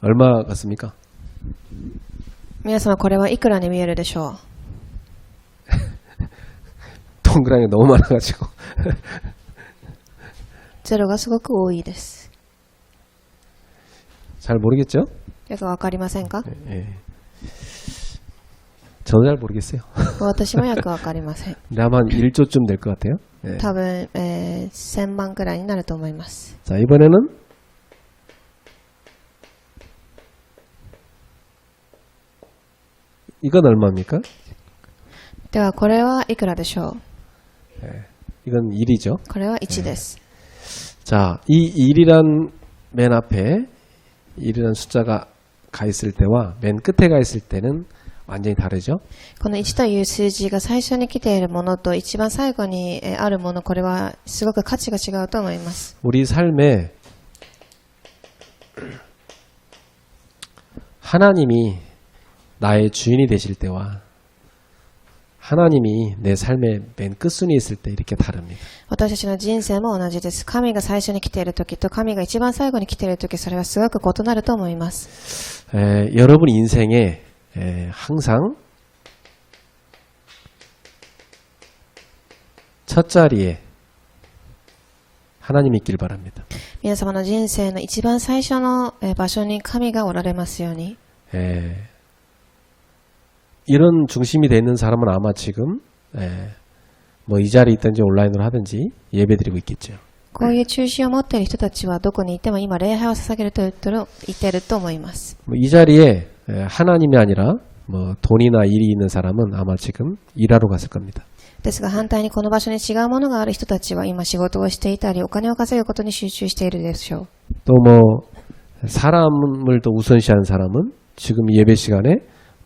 얼마 같습니까? 皆様これはいくらに見えるでしょう。 동그라미가 너무 많아가지고 ゼロがすごく多いです。 잘 모르겠죠? よくわかりませんか？ 예. 저도 잘 모르겠어요. 私もよくわかりません。 근데 아마 한 1조쯤 될 것 같아요. 예. 多分、1000万くらいになると思います。 자, 이번에는 이건 얼마입니까? ではこれはいくらでしょう。 이건 1이죠. これは1です。 자, 이 1이란 맨 앞에 1이란 숫자가 가 있을 때와 맨 끝에 가 있을 때는 완전히 다르죠. この1という数字が最初に来ているものと一番最後にあるもの、これはすごく価値が違うと思います。 우리 삶에 하나님이 나의 주인이 되실 때와 하나님이 내 삶의 맨 끝순위에 있을 때 이렇게 다릅니다. 私たちの人生も同じです。神が最初に来ている時と神が一番最後に来ている時、それはすごく異なると思います。 여러분 인생에 항상 첫 자리에 하나님이 있길 바랍니다. 皆様の人生の一番最初の場所に神がおられますように。 이런 중심이 되어 있는 사람은 아마 지금 뭐 이 자리에 있든지 온라인으로 하든지 예배드리고 있겠죠. こういう中心を持っている人たちはどこにいても今礼拝を捧げると言っていると思います。 이 자리에 하나님이 아니라 뭐 돈이나 일이 있는 사람은 아마 지금 일하러 갔을 겁니다. ですが反対にこの場所に違うものがある人たちは今仕事をしていたりお金を稼ぐことに集中しているでしょう。 또 뭐 사람을 더 우선시하는 사람은 지금 예배 시간에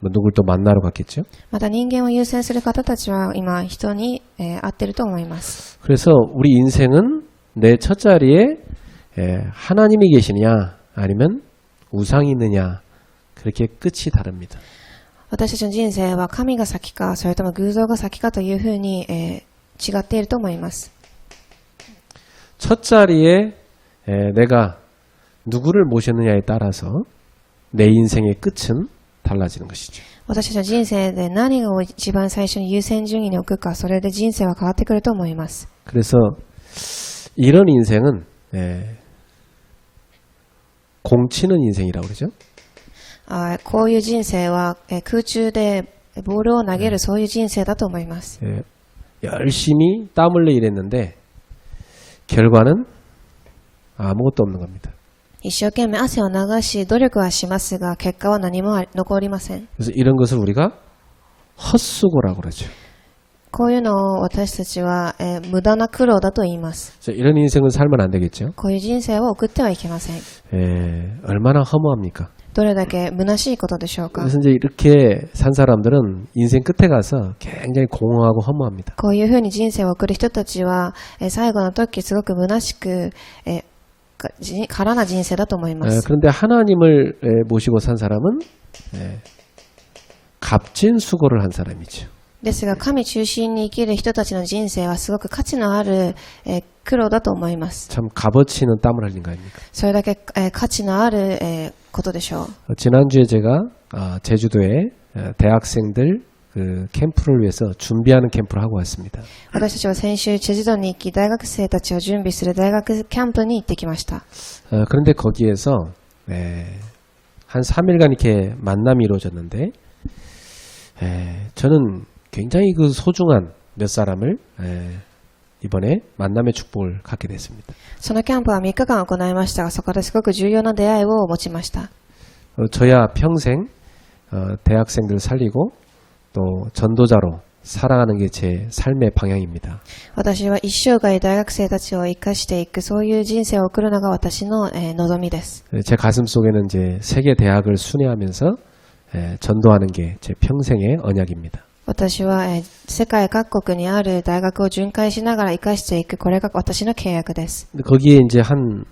뭐 누굴 또 만나러 갔겠죠. また人間を優先する方たちは今人に会っていると思います。 그래서 우리 인생은 내 첫 자리에 하나님이 계시느냐 아니면 우상이 있느냐 그렇게 끝이 다릅니다. 私たちの人生は神が先かそれとも偶像が先かというふうに、違っていると思います。 첫 자리에 내가 누구를 모셨느냐에 따라서 내 인생의 끝은 달라지는 것이죠. 私たちの人生で何を一番最初に優先順位に置くか、それで人生は変わってくると思います。 그래서 이런 인생은 공치는 인생이라고 그러죠. こういう人生は、空中でボールを投げるそういう人生だと思います。 열심히 땀 흘려 일했는데 결과는 아무것도 없는 겁니다. 一生懸命汗を流し努力はしますが結果は何も残りません。 그래서 이런 것을 우리가 헛수고라고 그러죠. こういうのを私たちは、無駄な苦労だと言います。 이런 인생은 살면 안 되겠죠. こういう人生を送ってはいけません。 얼마나 허무합니까? どれだけ虚しいことでしょうか。 그래서 이제 이렇게 산 사람들은 인생 끝에 가서 굉장히 공허하고 허무합니다. こういうふうに人生を送る人たちは、最後の時すごく虚しく、空な人生だと思います。 그런데 하나님을 모시고 산 사람은 값진 수고를 한 사람이죠. ですが神中心に生きる人たちの人生はすごく価値のある、苦労だと思います。 참 값어치 있는 땀을 흘린 거 아닙니까? それだけ、価値のある、ことでしょう。 지난주에 제가 제주도에 대학생들 그 캠프를 위해서 준비하는 캠프를 하고 왔습니다. 私たちは先週チェジュ島に行き大学生たちを準備する大学キャンプに行ってきました。 그런데 거기에서 한 3일간 이렇게 만남이 이루어졌는데 저는 굉장히 그 소중한 몇 사람을 이번에 만남의 축복을 갖게 됐습니다. そのキャンプは3日間行いましたが、そこですごく重要な出会いを持ちました。 저야 평생 대학생들 살리고 또 전도자로 살아가는 게 제 삶의 방향입니다. 私は一生涯大学生たちを生かしていく、そういう人生を送るのが私の、望みです。 제 가슴 속에는 이제 세계 대학을 순회하면서 전도하는 게 제 평생의 언약입니다. 私は、世界各国にある大学を巡回しながら生かしていく、これが私の契約です。 거기에 이제 한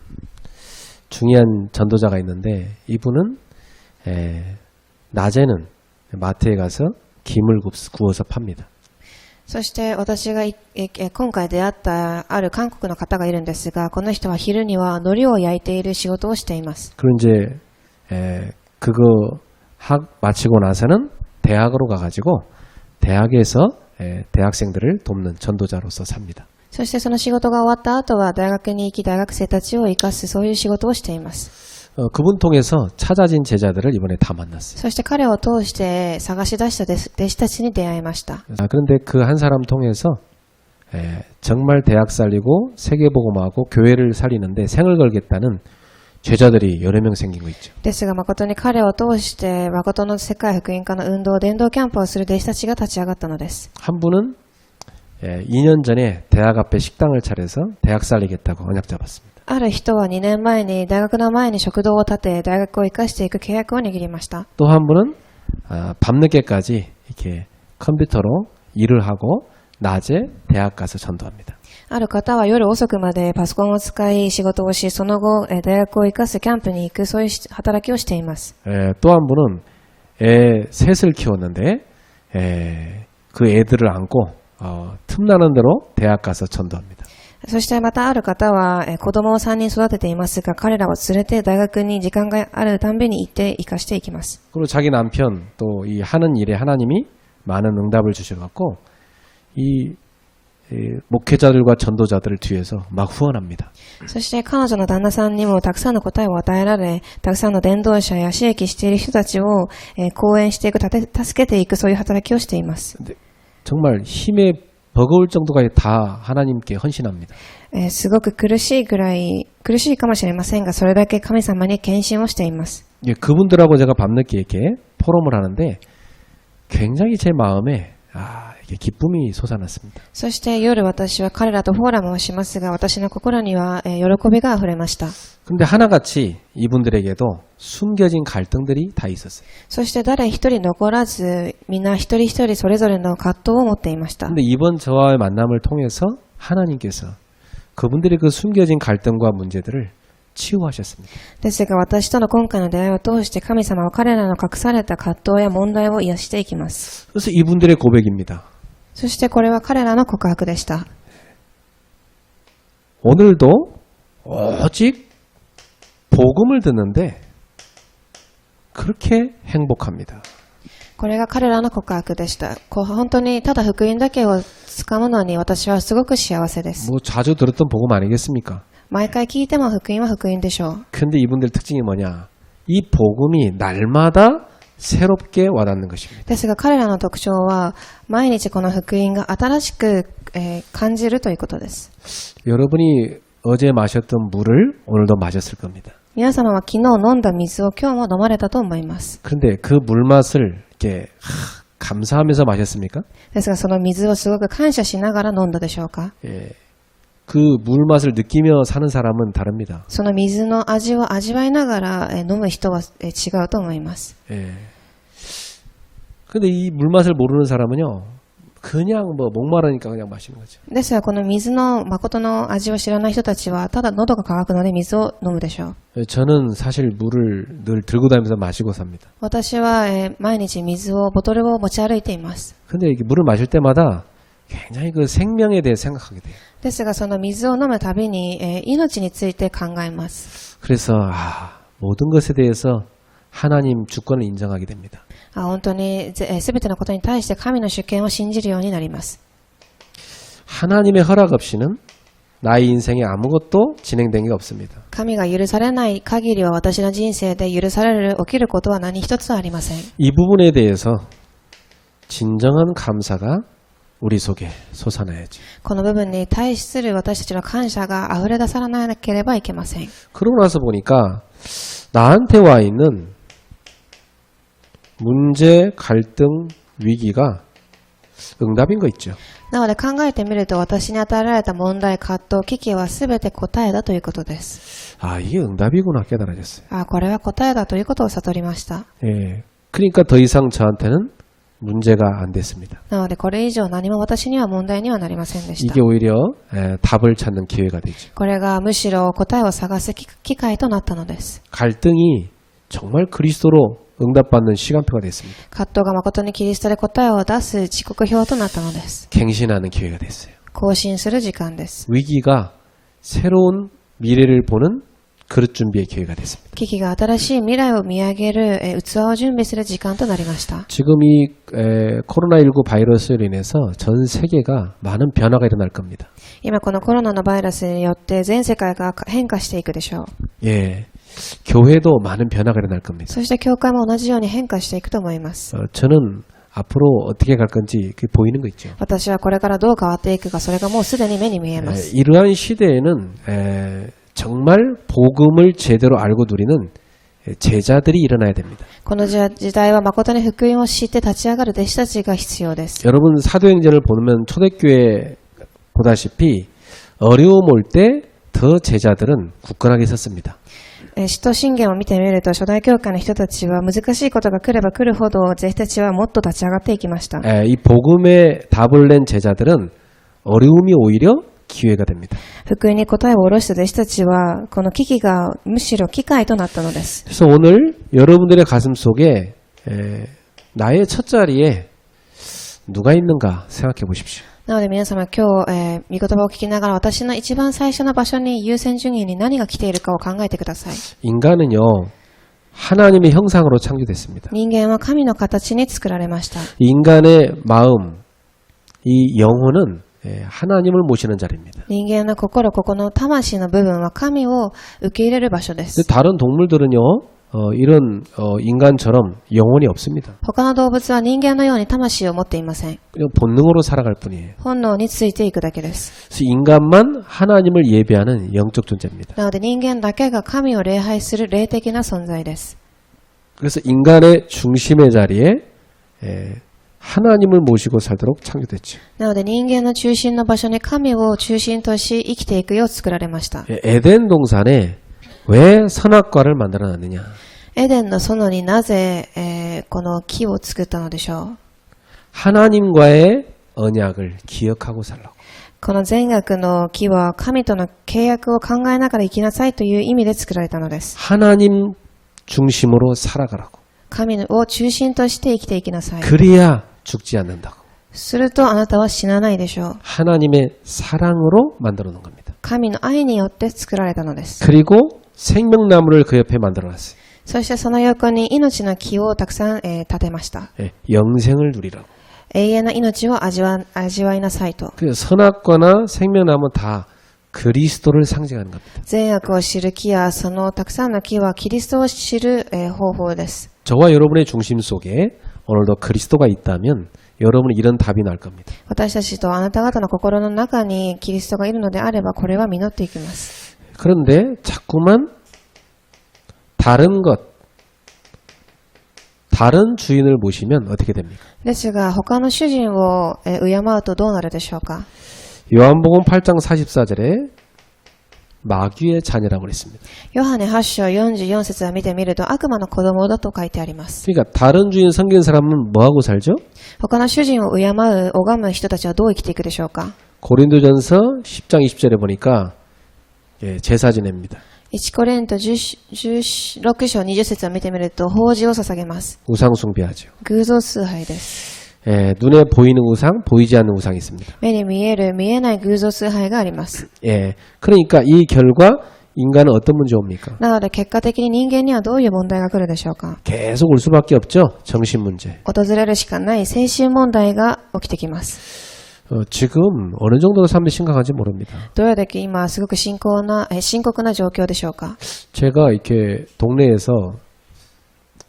중요한 전도자가 있는데 이분은 낮에는 마트에 가서 김을 구워서 팝니다. そして私が今回出会ったある韓国の方がいるんですが、この人は昼には海苔を焼いている仕事をしています。 그리고 이제 그거 학 마치고 나서는 대학으로 가가지고 대학에서 대학생들을 돕는 전도자로서 삽니다. そしてその仕事が終わった後は大学に行き大学生たちを生かすそういう仕事をしています。 그분 통해서 찾아진 제자들을 이번에 다 만났어요. そして彼を通して探し出した弟子たちに出会いました。 그런데 그 한 사람 통해서 정말 대학 살리고 세계복음하고 교회를 살리는데 생을 걸겠다는 제자들이 여러 명 생긴 거 있죠. ですが誠に彼を通して誠の世界福音化の運動伝道キャンプをする弟子たちが立ち上がったのです。 한 분은 2년 전에 대학 앞에 식당을 차려서 대학 살리겠다고 언약 잡았습니다. ある人は2年前に大学の前に食堂を建て大学を生かしていく契約を握りました。 또 한 분은 밤늦게까지 이렇게 컴퓨터로 일을 하고 낮에 대학 가서 전도합니다. ある方は夜遅くまでパソコンを使い仕事をし、その後大学を生かすキャンプに行くそういう働きをしています。 또 한 분은 셋을 키웠는데 그 애들을 안고 틈나는 대로 대학 가서 전도합니다. そしてまたある方は子供を3人育てていますが、彼らを連れて大学に時間があるたんびに行って生かしていきます。 그리고 자기 남편 또 이 하는 일에 하나님이 많은 응답을 주셔갖고 이 목회자들과 전도자들을 뒤에서 막 후원합니다. そして彼女の旦那さんにもたくさんの答えを与えられ、たくさんの伝道者や刺激している人たちを講演していく、助けていくそういう働きをしています。 정말 힘에 버거울 정도까지 다 하나님께 헌신합니다. すごく苦しいかもしれませんが、それだけ神様に献身をしています。 그분들하고 제가 밤늦게 이렇게 포럼을 하는데 굉장히 제 마음에 이게 기쁨이 솟아났습니다. そして夜私は彼らとフォーラムをしますが、私の心には喜びがあふれました。 근데 하나같이 이분들에게도 숨겨진 갈등들이 다 있었어요. そして誰一人残らず、みんな一人一人それぞれの葛藤を持っていました。 근데 이번 저와의 만남을 통해서 하나님께서 그분들의 그 숨겨진 갈등과 문제들을 치유하셨습니다. ですが私との今回の出会いを通して神様は彼らの隠された葛藤や問題を癒していきます。 그래서 이분들의 고백입니다. そしてこれは彼らの告白でした。 오늘도 오직 복음을 듣는데 그렇게 행복합니다. これが彼らの告白でした。本当にただ福音だけをつかむのに私はすごく幸せです。 뭐 자주 들었던 복음 아니겠습니까? 毎回聞いても福音は福音でしょう。 근데 이분들 특징이 뭐냐? 이 복음이 날마다 새롭게 와닿는 것입니다. ですが彼らの特徴は毎日この福音が新しく、感じるということです。 여러분이 어제 마셨던 물을 오늘도 마셨을 겁니다. 皆様は昨日飲んだ水を今日も飲まれたと思います。 근데 그 물맛을 이렇게 감사하면서 마셨습니까? ですがその水をすごく感謝しながら飲んだでしょうか？ 그 물맛을 느끼며 사는 사람은 다릅니다. その水の味を味わいながら飲む人は違うと思います。 근데 이 물맛을 모르는 사람은요, 그냥 뭐 목마르니까 그냥 마시는 거죠. ですがこの水の誠の味を知らない人たちはただ喉が渇くので水を飲むでしょう。 저는 사실 물을 늘 들고 다니면서 마시고 삽니다. 私は毎日ボトルを持ち歩いています。 근데 이게 물을 마실 때마다 굉장히 그 생명에 대해 생각하게 돼요. ですがその水を飲むたびに命について考えます。 그래서 모든 것에 대해서 하나님 주권을 인정하게 됩니다. 本当にすべてのことに対して神の主権を信じるようになります。 하나님의 허락 없이는 나의 인생에 아무것도 진행된 게 없습니다. 神が許されない限りは私の人生で起きることは何一つありません。 이 부분에 대해서 진정한 감사가 우리 속에 솟아나야지. この部分に対する私たちの感謝が溢れ出さなければいけません。 그러고 나서 보니까 나한테 와 있는 문제, 갈등, 위기가 응답인 거 있죠. なので考えてみると私に与えられた問題、葛藤、危機はすべて答えだということです。 이게 응답이구나 깨달아졌어요. これは答えだということを悟りました。 그러니까 더 이상 저한테는 문제가 안 됐습니다. なのでこれ以上何も私には問題にはなりませんでした。 이게 오히려 답을 찾는 기회가 되죠. これがむしろ答えを探す機会となったのです。 갈등이 정말 그리스도로 응답받는 시간표가 됐습니다. 葛藤が誠にキリストで答えを出す時刻表となったのです。 갱신하는 기회가 됐어요. 更新する時間です。 위기가 새로운 미래를 보는 그릇 준비의 기회가 됐습니다. 危機が新しい未来を見上げる器を準備する時間となりました。 지금 이 코로나19 바이러스로 인해서 전 세계가 많은 변화가 일어날 겁니다. 今このコロナのバイラスによって全世界が変化していくでしょう。 예, 교회도 많은 변화가 일어날 겁니다. そして教会も同じように変化していくと思います。 저는 앞으로 어떻게 갈 건지 그게 보이는 거 있죠. 私はこれからどう変わっていくか、それがもうすでに目に見えます。 이러한 시대에는 정말 복음을 제대로 알고 누리는 제자들이 일어나야 됩니다. この時代は誠に福音を知って立ち上がる弟子たちが必要です。 여러분 사도행전을 보면 초대교회 보다시피 어려움 올 때 더 제자들은 굳건하게 섰습니다. 使徒信玄を見てみると、初代教会の人たちは難しいことが来れば来るほど、弟子たちはもっと立ち上がっていきました。 이 복음의 답을 낸 제자들은 어려움이 오히려 기회가 됩니다. 福音に答えを下ろした弟子たちは、この危機がむしろ機会となったのです。 그래서 오늘 여러분들의 가슴 속에 나의 첫 자리에 누가 있는가 생각해 보십시오. なので皆様今日、御言葉を聞きながら私の一番最初の場所に優先順位に何が来ているかを考えてください。 인간은요 하나님의 형상으로 창조됐습니다. 人間は神の形に作られました。 인간의 마음, 이 영혼은 하나님을 모시는 자리입니다. 人間の心、ここの魂の部分は神を受け入れる場所です。 다른 동물들은요 이런 인간처럼 영혼이 없습니다. 他の動物は人間のように魂を持っていません。 그냥 본능으로 살아갈 뿐이에요. 本能についていくだけです。 그래서 인간만 하나님을 예배하는 영적 존재입니다. なので人間だけが神を礼拝する霊的な存在です。 그래서 인간의 중심의 자리에 하나님을 모시고 살도록 창조됐죠. なので人間の中心の場所に神を中心とし生きていくよう作られました。 에덴 동산에 왜 선악과를 만들어놨느냐? エデンの園になぜ、この木を作ったのでしょう。 하나님과의 언약을 기억하고 살라고. この善悪の木は神との契約を考えながら生きなさいという意味で作られたのです。 하나님 중심으로 살아가라고. 神を中心として生きていきなさい。 그래야 죽지 않는다고. するとあなたは死なないでしょう。 하나님의 사랑으로 만들어 놓은 겁니다. 神の愛によって作られたのです。 그리고 생명나무를 그 옆에 만들어놨어요. そしてその横に命の木をたくさん、立てました。 영생을 누리라고. 永遠な命を味わいなさいと。 그 선악과나 생명나무는 다 그리스도를 상징하는 겁니다. 善悪を知る木やそのたくさんの木はキリストを知る、方法です。 저와 여러분의 중심 속에 오늘도 그리스도가 있다면 여러분은 이런 답이 날 겁니다. 私たちとあなた方の心の中にキリストがいるのであればこれは実っていきます。 그런데 자꾸만 다른 것, 다른 주인을 모시면 어떻게 됩니까? ですが他の主人を敬うとどうなるでしょうか。 요한복음 8장 44절에 마귀의 자녀라고 그랬습니다. ヨハネ8章44節を見てみると悪魔の子供だと書いてあります。 그러니까 다른 주인 섬기는 사람은 뭐하고 살죠? 他の主人を敬う、拝む人たちはどう生きていくでしょうか。 고린도전서 10장 20절에 보니까 제사 지냅니다. 1コリント16章20節を見てみると法事を捧げます。 우상 숭배하죠. 偶像崇拝です。 눈에 보이는 우상, 보이지 않는 우상이 있습니다. 目に見える、見えない偶像崇拝があります。 그러니까 이 결과 인간은 어떤 문제 옵니까? なので結果的に人間にはどういう問題が来るでしょうか。 계속 올 수밖에 없죠. 정신 문제. 訪れるしかない精神問題が起きてきます。 지금 어느 정도로 삶이 심각한지 모릅니다. どれだけ今すごく深刻な状況でしょうか。 제가 이렇게 동네에서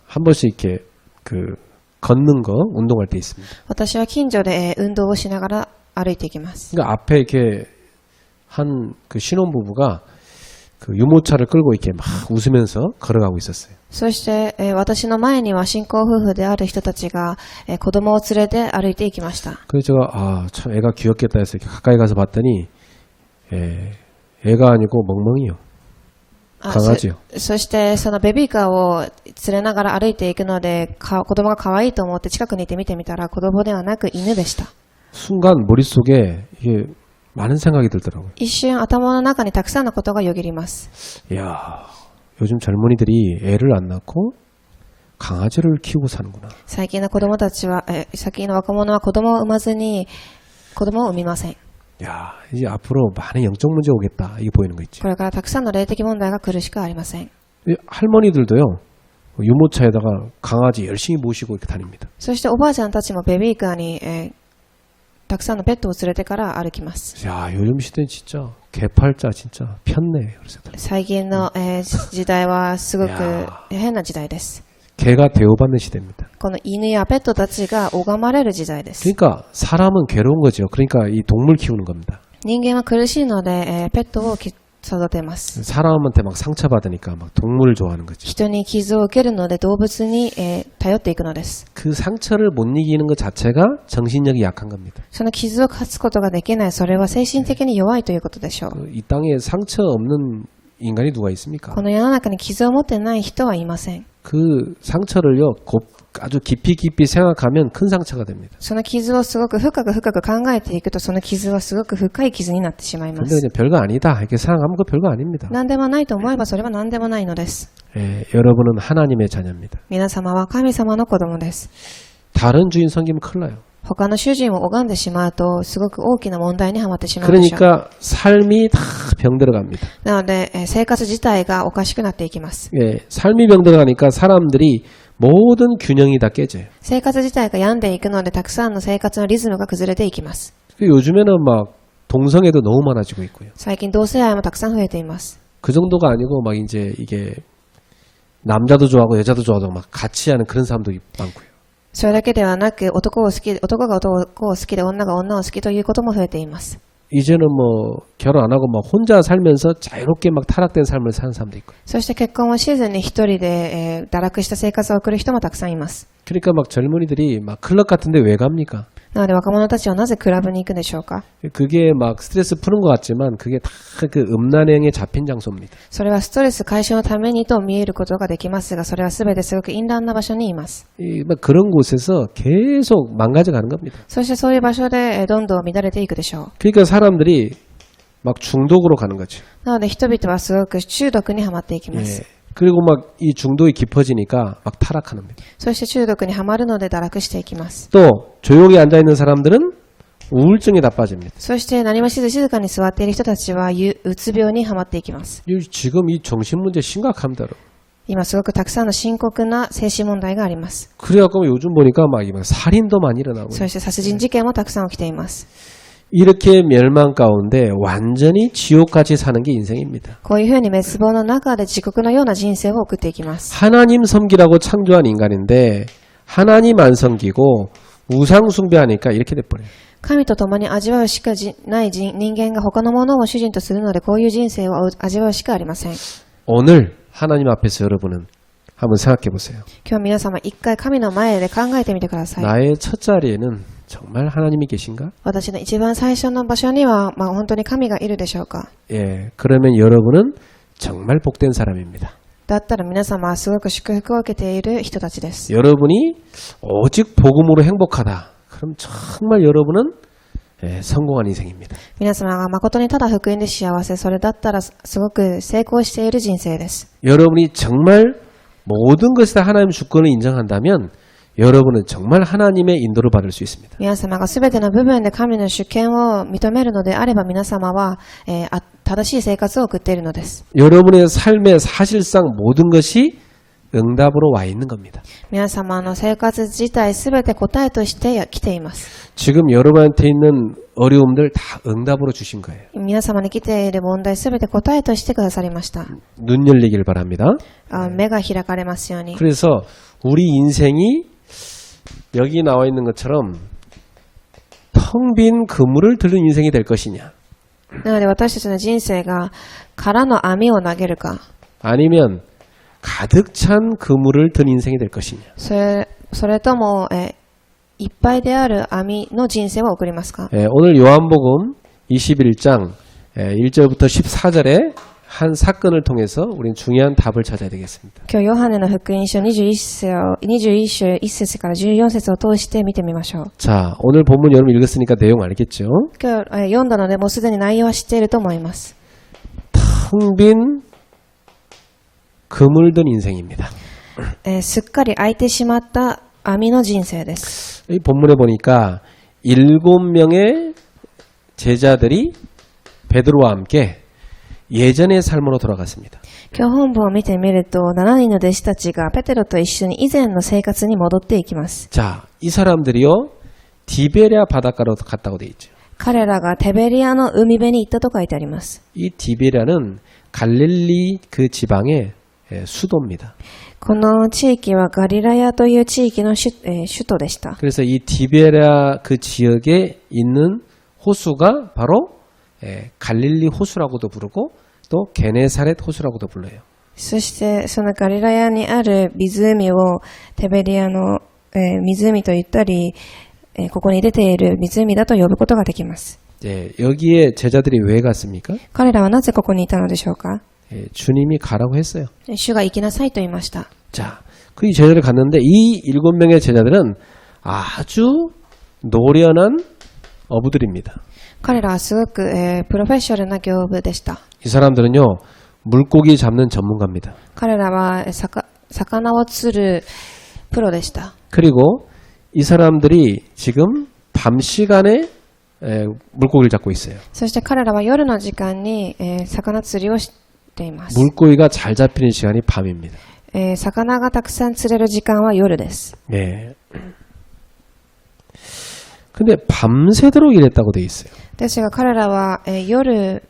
한 번씩 이렇게 걷는 거 운동할 때 있습니다. 私は近所で運動をしながら歩いていきます。 그러니까 앞에 이렇게 한 신혼부부가 유모차를 끌고 이렇게 막 웃으면서 걸어가고 있었어요. そして、私の前には新婚夫婦である人たちが、子供を連れて歩いていきました。 그래서 제가 참 애가 귀엽겠다 해서 이렇게 가까이 가서 봤더니 애가 아니고 멍멍이요. 강아지요. そしてそのベビーカーを連れながら歩いていくので子供が可愛いと思って近くにいて見てみたら子供ではなく犬でした。 순간 머릿속에 이게 많은 생각이 들더라고요. 一瞬頭の中にたくさんのことがよぎります。 이야, 요즘 젊은이들이 애를 안 낳고 강아지를 키우고 사는구나. 最近の子供たちは、最近の若者は子供を産まずに、子供を産みません。 야, 이제 앞으로 많은 영적 문제 오겠다. 이게 보이는 거 있지. これからたくさんの霊的問題が来るしかありません。 이 할머니들도요. 유모차에다가 강아지 열심히 모시고 이렇게 다닙니다. そしておばあちゃんたちもベビーカーに、たくさんのペットを連れてから歩きます。 야, 요즘 시대는 진짜 개팔자 진짜 편네. 그래서 最近の、時代はすごくいや変な時代です。 개가 대우받는 시대입니다. この犬やペットたちが拝まれる時代です。 그러니까 사람은 괴로운 거죠. 그러니까 이 동물 키우는 겁니다. 人間は苦しいので、ペットを育てます。 사람한테 막 상처받으니까 막 동물을 좋아하는 거지. 人に傷を受けるので動物に、頼っていくのです。 그 상처를 못 이기는 것 자체가 정신력이 약한 겁니다. その傷を勝つことができない、それは精神的に弱いということでしょう。 이 땅에 상처 없는 인간이 누가 있습니까? この世の中に傷を持ってない人はいません。 그 상처를요, 아주 깊이 생각하면 큰 상처가 됩니다. その傷をすごく深く考えていくと、その傷はすごく深い傷になってしまいま 근데 す。 그냥 별거 아니다. 이렇게 생각하면 그 별거 아닙니다. 何でもないと思えばそれは何でもないのです。 예, 여러분은 하나님의 자녀입니다. 皆様は神様の子供です。 다른 주인 섬기면 큰일 나요. 他の主人を拝んでしまうと、すごく大きな問題にはまってしまうでしょう。 그러니까 삶이 다 병들어갑니다. なので、生活自体がおかしくなっていきます。 예, 삶이 병들어가니까 사람들이 모든 균형이 다 깨져요. 生活自体が病んでいくので、たくさんの生活のリズムが崩れていきます。 요즘에는 막 동성애도 너무 많아지고 있고요. 最近同性愛もたくさん増えています。 그 정도가 아니고 막 이제 이게 남자도 좋아하고 여자도 좋아하고 막 같이 하는 그런 사람도 많고요. それだけではなく、男が男を好きで女が女を好きということも増えています。 이제는 뭐 결혼 안 하고 막 혼자 살면서 자유롭게 막 타락된 삶을 사는 사람도 있고. そして結婚をしずに一人で、堕落した生活を送る人もたくさんいます。 그러니까 막 젊은이들이 막 클럽 같은데 왜 갑니까? なので若者たちはなぜクラブに行くでしょうか。 그게 막 스트레스 푸는 것 같지만 그게 다 그 음란행에 잡힌 장소입니다. それはストレス解消のためにと見えることができますが、それは全てすごく淫乱な場所にいます。 막 그런 곳에서 계속 망가져가는 겁니다. そしてそういう場所でどんどん乱れていくでしょう。 그러니까 사람들이 막 중독으로 가는 거죠. なので人々はすごく中毒にはまっていきます。 예. 그리고 막 이 중독이 깊어지니까 막 타락하는 겁니다. そして中毒にはまるので堕落していきます。 또 조용히 앉아있는 사람들은 우울증에 다 빠집니다. そして何もしず静かに座っている人たちはうつ病にはまっていきます。 지금 이 정신문제 심각합니다. 여러분. 今すごくたくさんの深刻な精神問題があります。 그래갖고 요즘 보니까 막 살인도 많이 일어나고 そして殺人事件もたくさん起きています。 이렇게 멸망 가운데 완전히 지옥같이 사는 게 인생입니다. こういうふうに滅亡の中で地獄のような人生を送っていきます。 하나님 섬기라고 창조한 인간인데 하나님 안 섬기고 우상 숭배하니까 이렇게 돼버려요. 神と共に味わうしかない人間が他のものを主人とするので、こういう人生を味わうしかありません。 오늘 하나님 앞에서 여러분은 한번 생각해 보세요. 今日皆様一回神の前で考えてみてください。 나의 첫 자리에는 정말 하나님이 계신가? 私の一番最初の場所には、本当に神がいるでしょうか。 예, 그러면 여러분은 정말 복된 사람입니다. だったら皆様はすごく祝福を受けている人たちです。 여러분이 오직 복음으로 행복하다. 그럼 정말 여러분은 성공한 인생입니다. 皆様が誠にただ福音で幸せ、それだったらすごく成功している人生です。 여러분이 정말 모든 것에 다 하나님 주권을 인정한다면 여러분은 정말 하나님의 인도를 받을 수 있습니다. 皆様がすべての部分で神の主権を認めるのであれば、皆様は、正しい生活を送っているのです。 여러분의 삶에 사실상 모든 것이 응답으로 와 있는 겁니다. 皆様の生活自体すべて答えとして来ています。 지금 여러분한테 있는 어려움들 다 응답으로 주신 거예요. 皆様に来ている問題すべて答えとしてくださりました。 눈 열리길 바랍니다. 目が開かれますように。 그래서 우리 인생이 여기 나와 있는 것처럼 텅 빈 그물을 들은 인생이 될 것이냐, なので私たちの人生が空の網を投げるか、 아니면 가득 찬 그물을 든 인생이 될 것이냐. それとも、いっぱいである網の人生を送りますか。 오늘 요한복음 21장 1절부터 14절에 한 사건을 통해서 우리는 중요한 답을 찾아야 되겠습니다. 今日ヨハネの福音書21章1節から14節を通して見てみましょう。 자, 오늘 본문 여러분 읽었으니까 내용 알겠죠? 今日、読んだのでもうすでに内容は知っていると思います。 텅 빈 그물 든 인생입니다. すっかり空いてしまった網の人生です。 이 본문에 보니까 7명의 제자들이 베드로와 함께 예전의 삶으로 돌아갔습니다. 今日本文を見てみると、7人の弟子たちがペテロと一緒に以前の生活に戻っていきます。 자, 이 사람들이요 디베랴 바닷가로 갔다고 돼 있죠. 彼らがテベリアの海辺に行ったと書いてあります。 이 디베랴는 갈릴리 그 지방의 수도입니다. この地域はガリラヤという地域の首都でした。 그래서 이 디베랴 그 지역에 있는 호수가 바로 갈릴리 호수라고도 부르고 또 게네사렛 호수라고도 불러요. そしてそのガリラヤにある湖をテベリアの、湖と言ったり、ここに出ている湖だと呼ぶことができます。 여기에 제자들이 왜 갔습니까? 彼らはなぜここにいたのでしょうか。 주님이 가라고 했어요. 主が行きなさいと言いました。 자, 그 제자들이 갔는데 이 7명의 제자들은 아주 노련한 어부들입니다. 彼らはすごく、プロフェッショナルな業務でした。 이 사람들은요 물고기 잡는 전문가입니다. 彼らは魚を釣るプロでした。 그리고 이 사람들이 지금 밤 시간에 물고기를 잡고 있어요. そして彼らは夜の時間に、魚釣りをしています。 물고기가 잘 잡히는 시간이 밤입니다. 魚がたくさん釣れる時間は夜です。 네. 근데 밤새도록 일했다고 돼 있어요. ですが彼らは、夜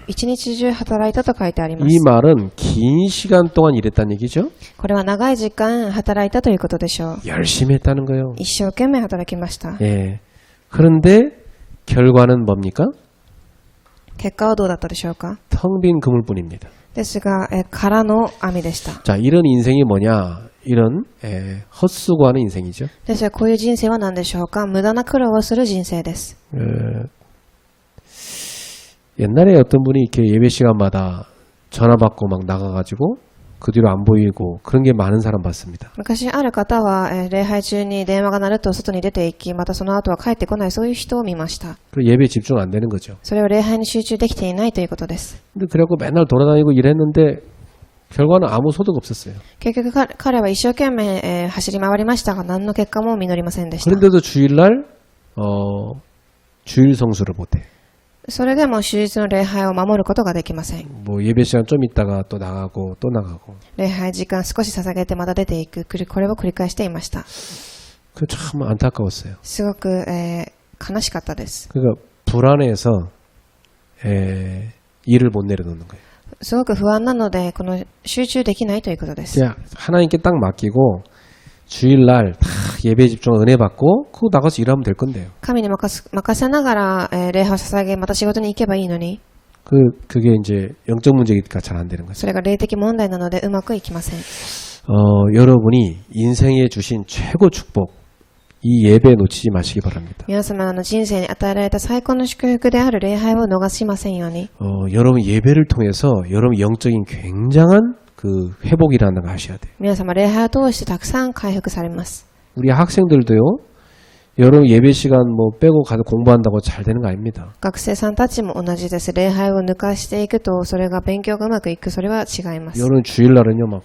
一日中働いたと書いてありま 이 す。 말은 긴 시간 동안 일했다는 얘기죠. これは長い時間働いたということでしょう。 열심히 했다는 거예요. 一生懸命働きました。 예. 그런데 결과는 뭡니까? 結果はどうだったでしょうか。 텅 빈 그물뿐입니다. ですが、空の網でした。 자, 이런 인생이 뭐냐? 이런 헛수고하는 인생이죠. ですが、こういう人生は何でしょうか。無駄な苦労をする人生です。 옛날에 어떤 분이 이렇게 예배 시간마다 전화 받고 막 나가가지고 그 뒤로 안 보이고 그런 게 많은 사람 봤습니다. 昔ある方は、礼拝中に電話が鳴ると外に出て行き、またその後は帰ってこない、そういう人を見ました。 그 예배 집중 안 되는 거죠. それを礼拝に集中できていないということです。 근데 그래갖고 맨날 돌아다니고 일했는데 결과는 아무 소득 없었어요. 結局彼は一生懸命、走り回りましたが、何の結果も実りませんでした。 그런데도 주일날 주일 성수를 못해. それでも終日の礼拝を守ることができません。 뭐 예배 시간 좀 있다가 또 나가고 또 나가고. 礼拝時間少し捧げてまた出ていく、これを繰り返していました。 그 참 안타까웠어요. すごく、悲しかったです。 그러니까 불안해서 일을 못 내려놓는 거예요. すごく不安なので、この集中できないということです。 그냥 하나님께 딱 맡기고 주일날 다 예배 집중 은혜 받고 그거 나가서 일하면 될 건데요. 神に任せながら、礼拝を捧げ、また仕事に行けばいいのに、 그게 이제 영적 문제니까 잘 안 되는 거죠. それが霊的問題なのでうまくいきません。 여러분이 인생에 주신 최고 축복 이 예배 놓치지 마시기 바랍니다. 皆様の人生に与えられた最高の祝福である礼拝を逃しませんように。 여러분 예배를 통해서 여러분 영적인 굉장한 그 회복이라는 걸 아셔야 돼요. 皆様礼拝を通してたくさん回復されます。 우리 학생들도요. 여러분 예배 시간 뭐 빼고 가서 공부한다고 잘 되는 거 아닙니다. 学生さんたちも同じです。礼拝を抜かしていくと、それが勉強がうまくいく、それは違います。 여러분 주일날은요 막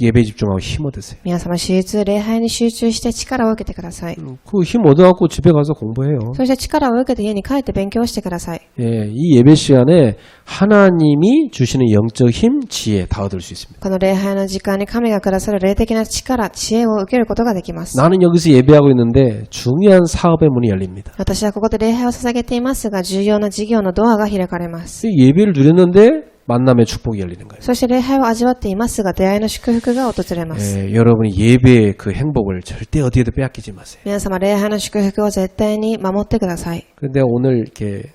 예배 집중하고 힘 얻으세요. 皆様、手術、礼拝に集中して力を受けてください。 그 힘 얻어갖고 집에 가서 공부해요. そして力を受けて家に帰って勉強してください。 예, 이 예배 시간에 하나님이 주시는 영적 힘, 지혜 다 얻을 수 있습니다. この礼拝の時間に神がくださる霊的な力、知恵を受けることができます。 나는 여기서 예배하고 있는데 중요한 사업의 문이 열립니다. 私はここで礼拝を捧げていますが、重要な事業のドアが開かれます。 예배를 누렸는데 만남의 축복이 열리는 거예요. そして礼拝を味わっていますが、出会いの祝福が訪れます。 여러분이 예배의 그 행복을 절대 어디에도 빼앗기지 마세요. 皆様、礼拝の祝福を絶対に守ってください。 그런데 오늘 이렇게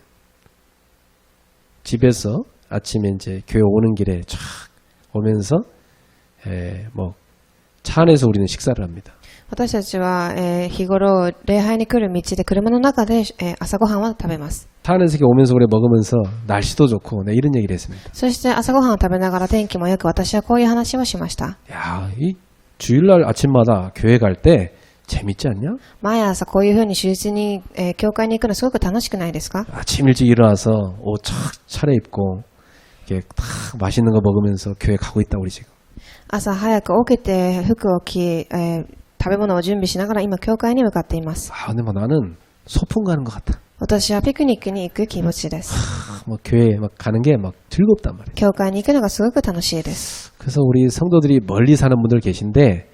집에서 아침에 이제 교회 오는 길에 쫙 오면서 뭐 차 안에서 우리는 식사를 합니다. 私たちは、日頃礼拝に来る道で車の中で、朝ごはんを食べます。 차 안에서 이렇게 오면서 우리 먹으면서 날씨도 좋고 네, 이런 얘기를 했습니다. そして朝ごはんを食べながら天気もよく、私はこういう話をしました。 야, 이 주일날 아침마다 교회 갈 때 재밌지 않냐? 毎朝こういうふうに手術に、教会に行くのすごく楽しくないですか？ 아침 일찍 일어나서 옷 착 차려입고 이렇게 탁 맛있는 거 먹으면서 교회 가고 있다 우리 지금. 朝早く起きて服を着、食べ物を準備しながら今教会に向かっています。 아, 근데 뭐 나는 소풍 가는 것 같다. 私はピクニックに行く気持ちです。 뭐 교회에 막 가는 게 막 즐겁단 말이에요. 教会に行くのがすごく楽しいです。 그래서 우리 성도들이 멀리 사는 분들 계신데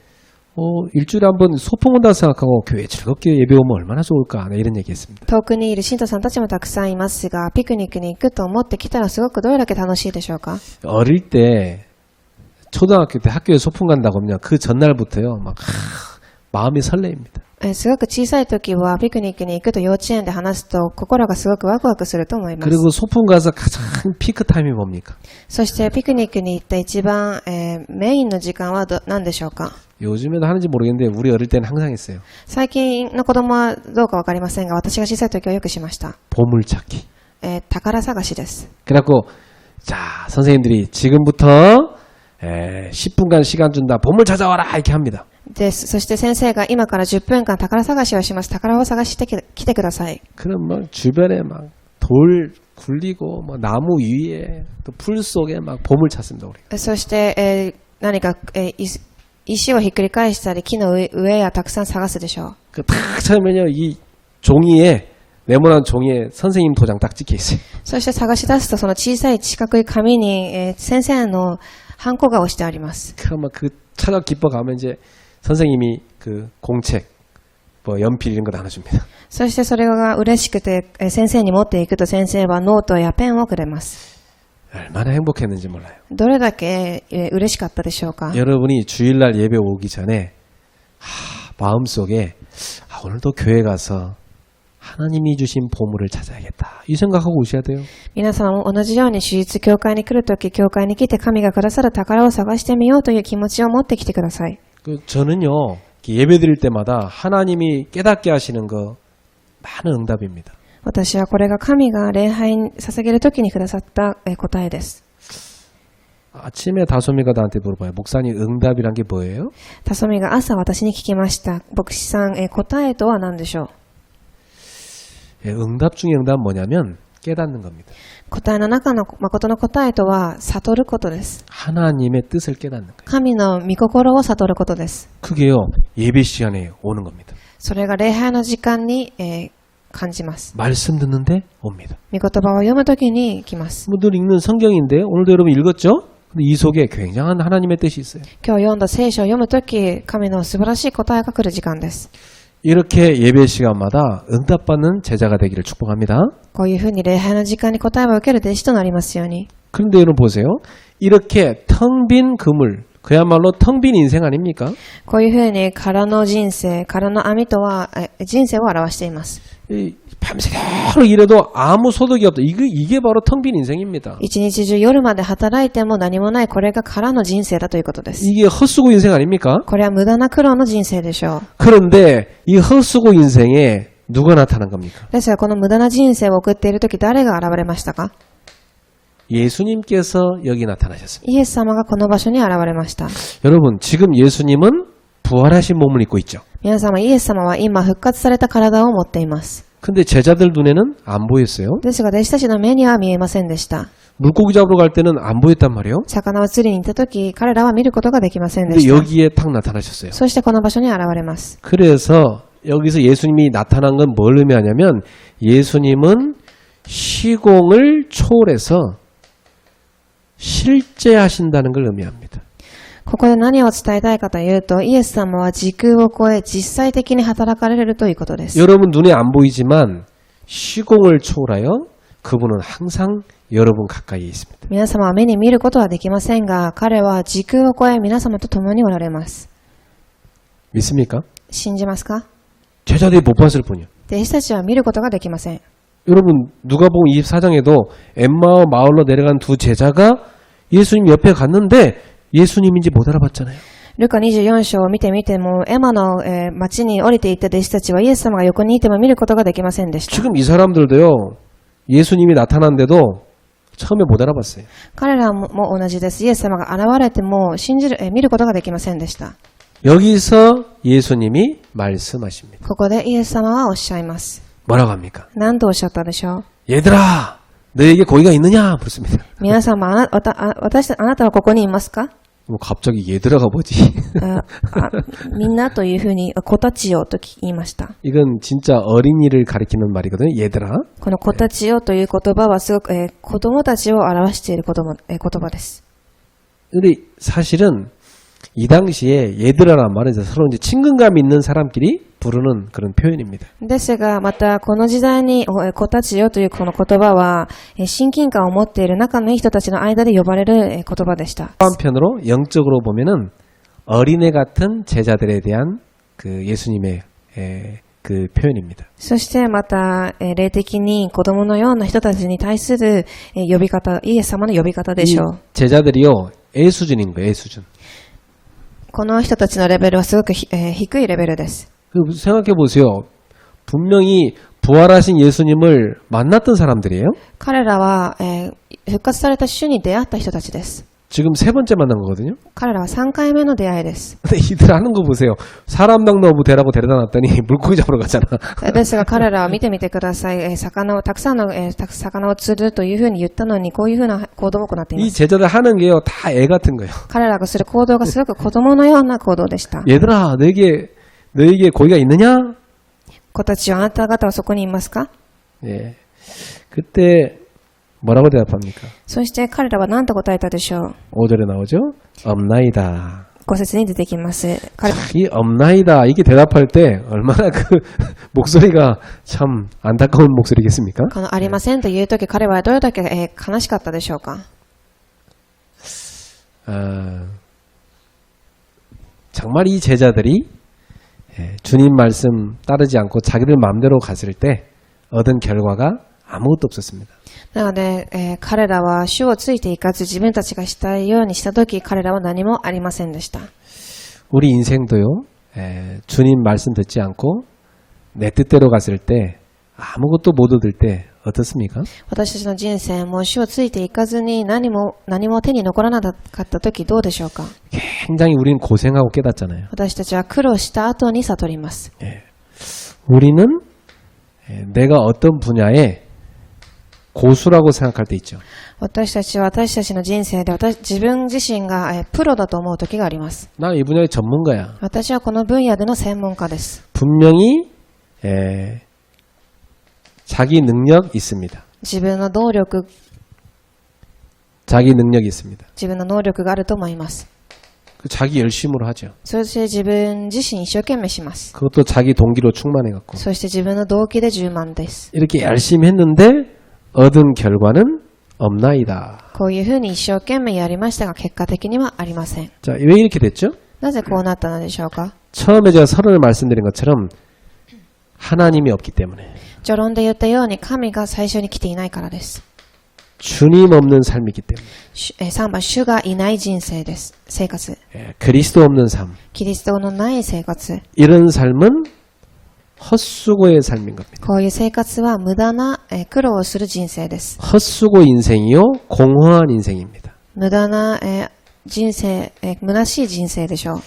일주일에 한 번 소풍 온다고 생각하고 교회 즐겁게 예배 오면 얼마나 좋을까. 네, 이런 얘기했습니다. 遠くにいる信徒さんたちもたくさんいますが、ピクニックに行くと思ってきたらすごくどれだけ楽しいでしょうか。 어릴 때 초등학교 때 학교에 소풍 간다고 하면 그 전날부터요 막 마음이 설레입니다. すごく小さい時はピクニックに行くと幼稚園で話すと心がすごくワクワクすると思います。 그리고 소풍 가서 가장 피크 타임이 뭡니까? そしてピクニックに行った一番、メインの時間は何でしょうか。 요즘에도 하는지 모르겠는데 우리 어릴 때는 항상 했어요. 最近の子供はどうかわかりませんが、私が小さい時はよくしました。 보물찾기. 宝探しです。 그래갖고 자 선생님들이 지금부터 10분간 시간 준다. 보물 찾아와라 이렇게 합니다. そして先生が今から10分間宝探しをします。宝を探してきてください。 그럼 막 주변에 막 돌 굴리고 뭐 나무 위에 또 풀 속에 막 보물 찾습니다 우리. そして、何か、石をひっくり返したり木の上やたくさん探すでしょう。 딱 찾으면요 이 종이에 네모난 종이에 선생님 도장 딱 찍혀 있어요. そして探し出すとその小さい四角い紙に、先生のハンコが押してあります。 그럼 그 찾아 기뻐 가면 이제 선생님이 그 공책 뭐 연필 이런 거 나눠줍니다. そしてそれが嬉しくて、先生に持っていくと先生はノートやペンをくれます。 얼마나 행복했는지 몰라요. どれだけ、嬉しかったでしょうか。 여러분이 주일날 예배 오기 전에 마음속에 오늘도 교회 가서 하나님이 주신 보물을 찾아야겠다. 이 생각하고 오셔야 돼요. 皆様も同じように手術教会に来るとき、教会に来て神がくださる宝を探してみようという気持ちを持ってきてください。 저는요 예배 드릴 때마다 하나님이 깨닫게 하시는 거 많은 응답입니다. 私はこれが神が礼拝に捧げるときにくださった答えです。 아침에 다솜이가 나한테 물어봐요. 목사님 응답이란 게 뭐예요? タソミが朝私に聞きました。牧師さん、答えとは何でしょう。 응답 중에 응답은 뭐냐면 깨닫는 겁니다. 答えの中の誠の答えとは悟ることです。 하나님의 뜻을 깨닫는 거예요. 神の御心を悟ることです。 그게요 예배 시간에 오는 겁니다. それが礼拝の時間に、感じます。 말씀 듣는데 옵니다. 御言葉を読むときに来ます。 늘 읽는 성경인데 오늘도 여러분 읽었죠? 근데 이 속에 굉장한 하나님의 뜻이 있어요. 今日読んだ聖書を読むとき、神の素晴らしい答えが来る時間です。 이렇게 예배 시간마다 응답받는 제자가 되기를 축복합니다. こういうふうに礼拝の時間に答えを受ける弟子となりますように。 그런데 여러분 보세요. 이렇게 텅 빈 그물, 그야말로 텅 빈 인생 아닙니까? こういうふうに空の人生、空の網とは人生を表しています。 밤새도록 일해도 아무 소득이 없다. 이게 바로 텅 빈 인생입니다. 一日中夜まで働いても何もない、これが空の人生だということです。 이게 헛수고 인생 아닙니까? これは無駄な苦労の人生でしょう。 그런데 이 헛수고 인생에 누가 나타난 겁니까? ですがこの無駄な人生を送っているとき誰が現れましたか。 예수님께서 여기 나타나셨습니다. イエス様がこの場所に現れました。 여러분 지금 예수님은 부활하신 몸을 입고 있죠. 皆様、イエス様は今復活された体を持っています。 근데 제자들 눈에는 안 보였어요. ですが弟子たちの目には見えませんでした。 물고기 잡으러 갈 때는 안 보였단 말이에요. 魚を釣りに行ったとき、彼らは見ることができませんで 근데 した。 여기에 탁 나타나셨어요. そしてこの場所に現れます。 그래서 여기서 예수님이 나타난 건 뭘 의미하냐면 예수님은 시공을 초월해서 실제 하신다는 걸 의미합니다. ここで何を伝えたいかというと、イエス様は時空を超え実際的に働かれるということです。 여러분 눈에 안 보이지만 시공을 초월하여 그분은 항상 여러분 가까이에 있습니다. 皆様は目に見ることはできませんが、彼は時空を超え皆様と共におられます。 믿습니까? 信じますか。 제자들이 못 봤을 뿐이요. 弟子たちは見ることができません。 여러분 누가복음 24장에도 엠마오 마을로 내려간 두 제자가 예수님 옆에 갔는데 예수님인지 못 알아봤잖아요. ルカ24章を見てみても、エマの、町に降りていった弟子たちはイエス様が横にいても見ることができませんでした。 지금 이 사람들도요. 예수님이 나타난데도 처음에 못 알아봤어요. 彼らも同じです。イエス様が現れても見ることができませんでした。 여기서 예수님이 말씀하십니다. ここでイエス様はおっしゃいます。 뭐라고 합니까? 何とおっしゃったでしょう。 얘들아 너에게 고기가 있느냐? 물었습니다. 皆様、あなたはここにいますか。뭐 갑자기 얘들아가 뭐지? みんなというふうに、子たちよと言いました。 이건 진짜 어린이를 가리키는 말이거든요. 얘들아. この子たちよという言葉はすごく、子供たちを表している言葉です。 근데 사실은 이 당시에 얘들아란 말은 이제 서로 이제 친근감 있는 사람끼리 부르는 그런 표현입니다. ですが、またこの時代に子たちよというこの言葉は、親近感を持っている仲のいい人たちの間で呼ばれる言葉でした。 또 한편으로 영적으로 보면은 어린애 같은 제자들에 대한 그 예수님의 그 표현입니다. そしてまた、霊的に子供のような人たちに対する呼び方、イエス様の呼び方でしょう。 제자들이요 A 수준인 거예요. A 수준. この人たちのレベルはすごく低いレベルです。 생각해 보세요. 분명히 부활하신 예수님을 만났던 사람들이에요. 彼らは、復活された主に出会った人たちです。 지금 세 번째 만난 거거든요. 彼らは3回目の出会いです。 근데 이들 하는 거 보세요. 사람 낚나무 대라고 데려다 놨더니 물고기 잡으러 가잖아. ですが彼らは見てみてください。たくさんの、魚を釣るというふうに言ったのに、こういうふうな行動を行っていま 이 す。 제자들 하는 게요 다 애 같은 거예요. 彼らがする行動がすごく子供のような行動でした。 얘들아, 너에게 고기가 있느냐? 子たちはあなた方はそこにいますか？ 예. 그때 뭐라고 대답합니까? そして彼らは何と答えたでしょう。 5절에 나오죠. 없나이다. 5節に出てきます。 이 없나이다 이게 대답할 때 얼마나 그 목소리가 참 안타까운 목소리겠습니까? このありませんというとき、彼はどれだけ、悲しかったでしょうか？ 정말 이 제자들이 주님 말씀 따르지 않고 자기들 마음대로 갔을 때 얻은 결과가 아무것도 없었습니다. なので、彼らは主をついていかず自分たちがしたいようにしたとき、彼らは何もありませんでした。 우리 인생도요. 주님 말씀 듣지 않고 내 뜻대로 갔을 때 아무것도 못 얻을 때 어떻습니까? 私たちの人生も主をついていかずに何も手に残らなかったときどうでしょうか？ 굉장히 우리는 고생하고 깨닫잖아요. 私たちは苦労した後に悟ります。 우리는 내가 어떤 분야에 고수라고 생각할 때 있죠. 私たちは私たちの人生で自分自身がプロだと思う時があります。 나 이 분야의 전문가야. 私はこの分野での専門家です。 분명히 자기 능력 있습니다. 自分の能力 자기 능력이 있습니다. 自分の能力があると思います。 자기 열심으로 하죠. そして自分自身一生懸命します。 그것도 자기 동기로 충만해갖고 そして自分の動機で充満です。 이렇게 열심히 했는데 얻은 결과는 없나이다. こういうふうに一生懸命やりましたが結果的にはありません。 자, 왜 이렇게 됐죠? なぜこうなったのでしょうか？ 처음에 제가 서론을 말씀드린 것처럼 하나님이 없기 때문에 序論で言ったように神が最初に来ていないからです。 주님 없는 삶이기 때문에 3番、主がいない人生です。生活。 그리스도 없는 삶 キリストのない生活。 이런 삶은 헛수고의 삶인 겁니다. こういう生活は無駄な苦労をする人生です。 헛수고 인생이요 공허한 인생입니다. 無駄な人生、虚しい人生でしょう。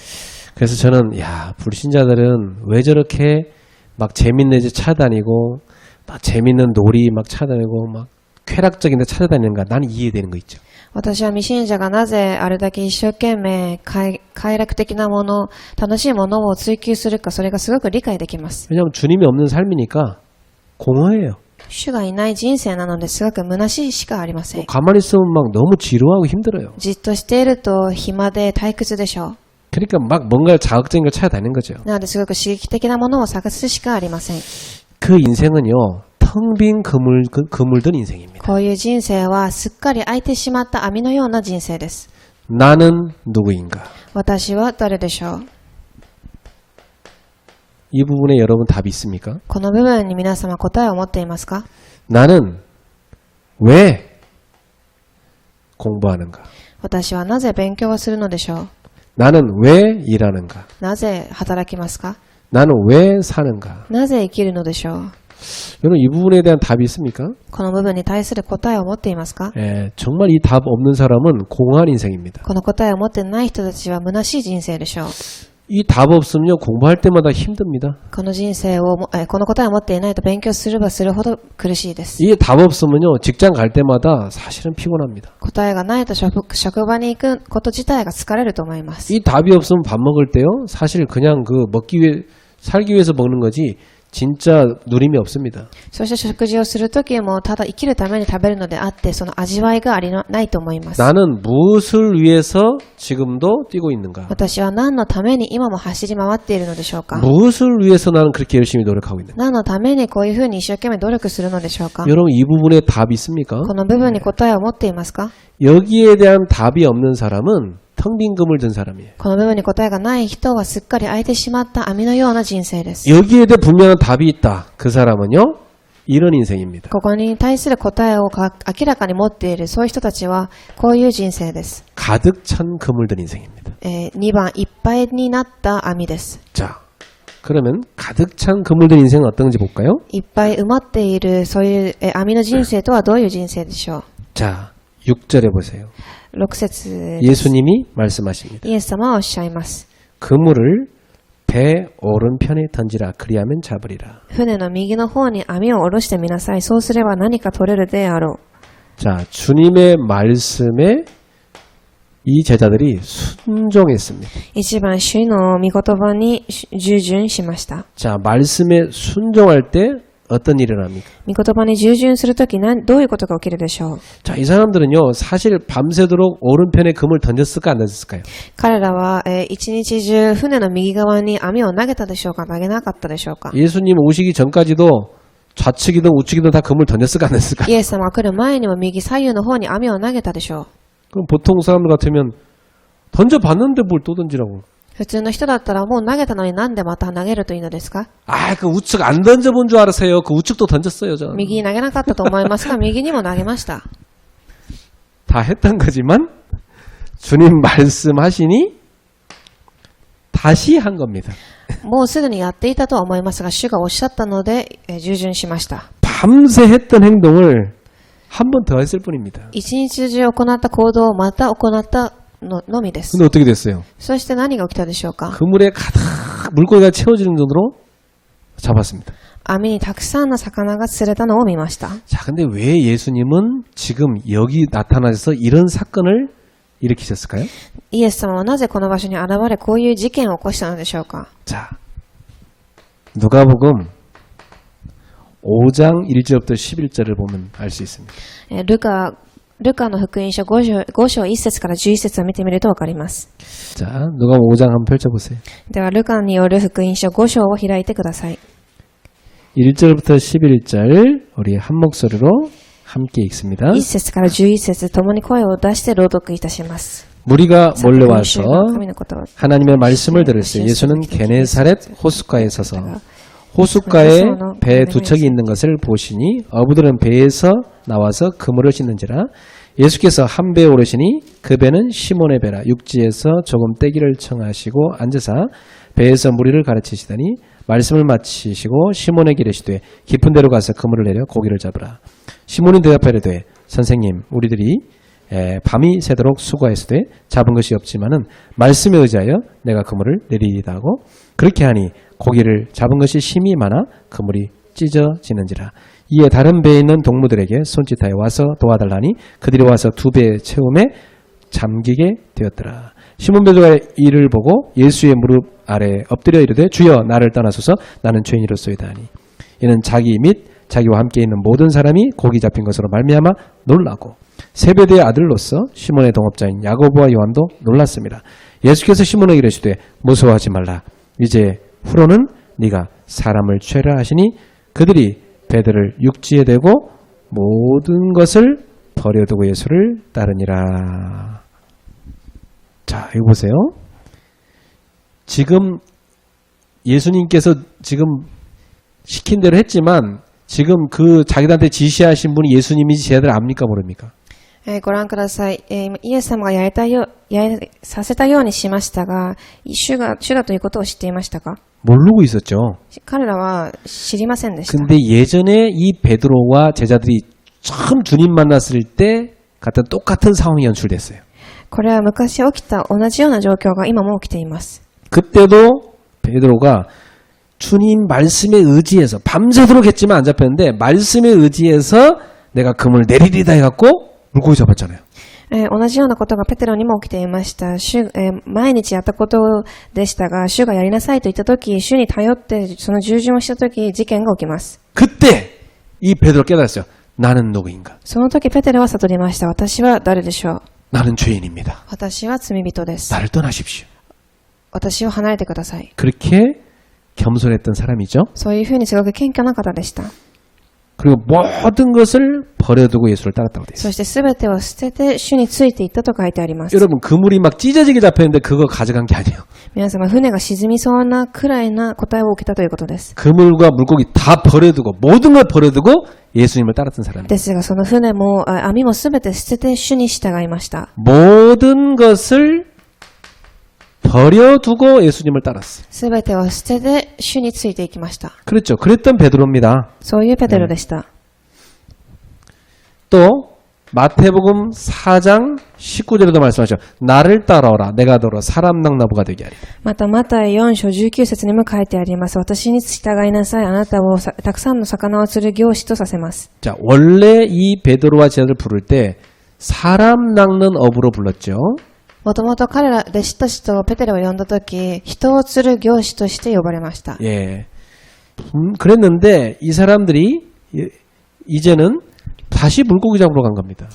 그래서 저는 야 불신자들은 왜 저렇게 막 재밌는 데 찾아다니고 막 재밌는 놀이 막 찾아다니고 막 쾌락적인 데 찾아다니는가 나는 이해되는 거 있죠. 私は未信者がなぜあれだけ一生懸命快楽的なもの、楽しいものを追求するか、それがすごく理解できます。 왜냐하면 주님이 없는 삶이니까 공허해요. 主がいない人生なのですごく虚しいしかありません。 가만히 있으면 막 너무 지루하고 힘들어요. じっとしていると暇で退屈でしょう。 그러니까 막 뭔가 자극적인 걸 찾아다니는 거죠. なのですごく刺激的なものを探すしかありません。 그 인생은요 텅 빈 그물든 인생입니다. こういう人生はすっかり空いてしまった網のような人生です。 나는 누구인가? 私は誰でしょう？ 이 부분에 여러분 답이 있습니까? この部分に皆様答えを持っていますか？ 나는 왜 공부하는가? 私はなぜ勉強をするのでしょう？ 나는 왜 일하는가? なぜ働きますか？ 나는 왜 사는가? なぜ生きるのでしょう？ 여러분 이 부분에 대한 답이 있습니까? この部分に対する答えを持っていますか？ 정말 이 답 없는 사람은 공허한 인생입니다. この答えを持ってない人たちは虚しい人生でしょう。이 답 없으면요 공부할 때마다 힘듭니다. この人生をこの答えを持っていないと勉強すればするほど苦しいです。 이 답 없으면요 직장 갈 때마다 사실은 피곤합니다. 答えがないと職場に行くこと自体が疲れると思います。 이 답이 없으면 밥 먹을 때요 사실 그냥 그 먹기 위해 살기 위해서 먹는 거지 진짜 누림이 없습니다. そして食事をするときもただ生きるために食べるのであってその味わいがないと思います。 나는 무엇을 위해서 지금도 뛰고 있는가? 私は何のために今も走り回っているのでしょうか。 무엇을 위해서 나는 그렇게 열심히 노력하고 있는가? 何のためにこういうふうに一生懸命努力するのでしょうか。 여러분 이 부분에 답이 있습니까? この部分に答えを持っていますか。 여기에 대한 답이 없는 사람은 텅 빈 금을 든 사람이에요. この部分に答えがない人はすっかり空いてしまった網のような人生です。 여기에 대해 분명한 답이 있다. 그 사람은요 이런 인생입니다. ここに対する答えを明らかに持っているそういう人たちはこういう人生です。 가득 찬 금을 든 인생입니다. 2番いっぱいになった網です。 자, 그러면 가득 찬 금을 든 인생은 어떤지 볼까요? いっぱい埋まっているそういう網の人生とはどういう人生でしょう。 자, 6절에 보세요. 6節 예수님이 말씀하십니다. イエス様はおっしゃいます。 그물을 배 오른편에 던지라. 그리하면 잡으리라. 船の右の方に網を下ろしてみなさい。そうすれば何か取れるであろう。 자, 주님의 말씀에 이 제자들이 순종했습니다. 1番主の御言葉に従順しました。 자, 말씀에 순종할 때 어떤 일이 일어납니까? 御言葉に従順するときどういうことが起きるでしょう。 자, 이 사람들은요, 사실 밤새도록 오른편에 금을 던졌을까 안 던졌을까요? 彼らは、一日中船の右側に網を投げたでしょうか投げなかったでしょうか。 예수님 오시기 전까지도 좌측이든 우측이든 다 금을 던졌을까 안 던졌을까? イエス様が来る前にも右左右の方に網を投げたでしょう。 그럼 보통 사람들 같으면 던져봤는데 뭘 또 던지라고? 普通の人だったらもう投げたのになんでまた投げるといいのですか。 아, 그 우측 안 던져본 줄 알았어요. 그 우측도 던졌어요, 저는. 右に投げなかったと思いますが右にも投げました。 다 했던 거지만 주님 말씀하시니 다시 한 겁니다. もうすでにやっていたとは思いますが主がおっしゃったので、従順しました。 밤새 했던 행동을 한 번 더 했을 뿐입니다. 一日中行った行動をまた行ったのみです。 근데 어떻게 됐어요? そして何が起きたでしょうか。 그물에 가득 물고기가 채워지는 정도로 잡았습니다. 網にたくさんの魚が釣れたのを見ました。 자, 근데 왜 예수님은 지금 여기 나타나셔서 이런 사건을 일으키셨을까요? イエス様はなぜこの場所に現れこういう事件を起こしたのでしょうか。 자, 누가복음 5장 1절부터 11절을 보면 알 수 있습니다. ルカの福音書5章1節から11節を見てみるとわかります。 자, 누가복음 5장 한번 펼쳐보세요. ではルカによる福音書5章を開いてください。 1절부터 11절 우리 한 목소리로 함께 읽습니다. 1節から11節共に声を出して朗読いたします。 무리가 몰려와서 神の言葉 하나님의 말씀을 들을세 예수는 게네사렛 호숫가에 서서 호숫가에 배 두 척이 있는 것을 보시니 어부들은 배에서 나와서 그물을 씻는지라. 예수께서 한 배에 오르시니 그 배는 시몬의 배라. 육지에서 조금 떼기를 청하시고 앉으사 배에서 무리를 가르치시더니 말씀을 마치시고 시몬에게 이르시되 깊은 데로 가서 그물을 내려 고기를 잡으라. 시몬이 대답하려되 선생님 우리들이 밤이 새도록 수고하였으되 잡은 것이 없지만은 말씀에 의지하여 내가 그물을 내리리다 하고 그렇게 하니 고기를 잡은 것이 심히 많아 그물이 찢어지는지라. 이에 다른 배에 있는 동무들에게 손짓하여 와서 도와달라니 그들이 와서 두 배의 채움에 잠기게 되었더라. 시몬 베드로가 이를 보고 예수의 무릎 아래 엎드려 이르되 주여 나를 떠나소서 나는 죄인이로소이다 하니 이는 자기 및 자기와 함께 있는 모든 사람이 고기 잡힌 것으로 말미암아 놀라고 세베대의 아들로서 시몬의 동업자인 야고보와 요한도 놀랐습니다. 예수께서 시몬에게 이르시되 무서워하지 말라. 이제 후로는 네가 사람을 죄라 하시니 그들이 배들을 육지에 대고 모든 것을 버려두고 예수를 따르니라. 자, 이거 보세요. 지금 예수님께서 지금 시킨 대로 했지만 지금 그 자기들한테 지시하신 분이 예수님인지 제자들 압니까 모릅니까? ご覧ください。イエス様がさせたようにしましたが、主だということを知っていましたか？ 모르고 있었죠. 彼らは知りませんでした。 근데 예전에 이 베드로와 제자들이 처음 주님 만났을 때 같은 똑같은 상황이 연출됐어요. これは昔起きた同じような状況が今も起きています。 그때도 베드로가 주님 말씀에 의지해서 밤새도록 했지만 안 잡혔는데 말씀에 의지해서 내가 금을 내리리다 해갖고 물고기 잡았잖아요. 同じようなことがペテロにも起きていました。毎日やったことでしたが、主がやりなさいと言ったとき、主に頼ってその従順をしたとき、事件が起きます。 그때 이 베드로 깨달았어요. 나는 누구인가? その時ペテロは悟りました。私は誰でしょう。 나는 죄인입니다. 私は罪人です。 나를 떠나십시오. 私を離れてください。 그렇게 겸손했던 사람이죠. そういうふうにすごく謙虚な方でした。 그리고 모든 것을 버려두고 예수를 따랐다고 돼 있어요. そして全てを捨てて主についていったと書いてあります。 여러분 그물이 막 찢어지게 잡혔는데 그거 가져간 게 아니에요. 皆様、船が沈みそうなくらいな答えを受けたということです。 그물과 물고기 다 버려두고 모든 걸 버려두고 예수님을 따랐던 사람이에요. ですが、その船も網も全て捨てて主に従いました。 모든 것을 버려두고 예수님을 따랐어요. 全てを捨てて主についていきました。 그렇죠. 그랬던 베드로입니다. そういうペテロでした。 또 마태복음 4장 19절에도 말씀하죠. 나를 따라오라. 내가 너로 사람 낭나부가 되게 하리라. また、マタイ4章19節にも書いてあります。私に従いなさい。あなたをたくさんの魚を釣る業師とさせます。 자, 원래 이 베드로와 제자를 부를 때 사람 낚는 업으로 불렀죠. もともと彼ら弟子たちとペテロを呼んだとき、人を釣る業師として呼ばれました。 예. 그랬는데 이 사람들이 이제는 다시 물고기 잡으러 간 겁니다.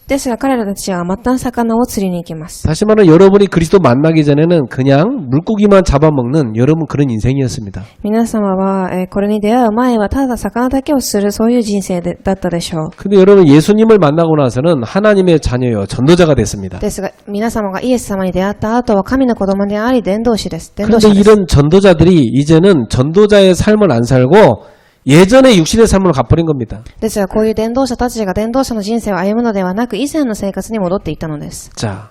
ですが彼らたちはまた魚を釣りに行きます。 다시 말하면 여러분이 그리스도 만나기 전에는 그냥 물고기만 잡아먹는 여러분 그런 인생이었습니다. 皆様は、これに出会う前はただ魚だけを釣るそういう人生だったでしょう。 근데 여러분 예수님을 만나고 나서는 하나님의 자녀요 전도자가 됐습니다. ですが皆様がイエス様に出会った後は神の子供であり伝道師です。伝道 그런데 者です。 이런 전도자들이 이제는 전도자의 삶을 안 살고 예전의 육신의 삶으로 가버린 겁니다. ですがこういう伝道者たちが伝道者の人生を歩むのではなく以前の生活に戻っていったのです。 자,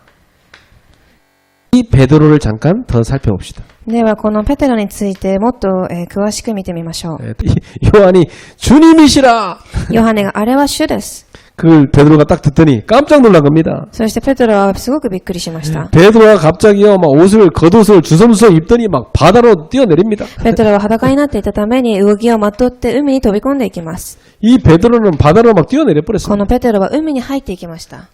이 베드로를 잠깐 더 살펴봅시다. ではこのペテロについてもっと、詳しく見てみましょう。 요한이 주님이시라. ヨハネがあれは主です。 그걸 베드로가 딱 듣더니 깜짝 놀란 겁니다. そしてペテロはすごくびっくりしました。 베드로가 갑자기요 막 겉옷을 주섬주섬 입더니 막 바다로 뛰어내립니다. ペテロは裸になっていたために上着をまとって海に飛び込んでいきます。 이 베드로는 바다로 막 뛰어내려 こ 버렸습니다. のペテロは海に入っていきました。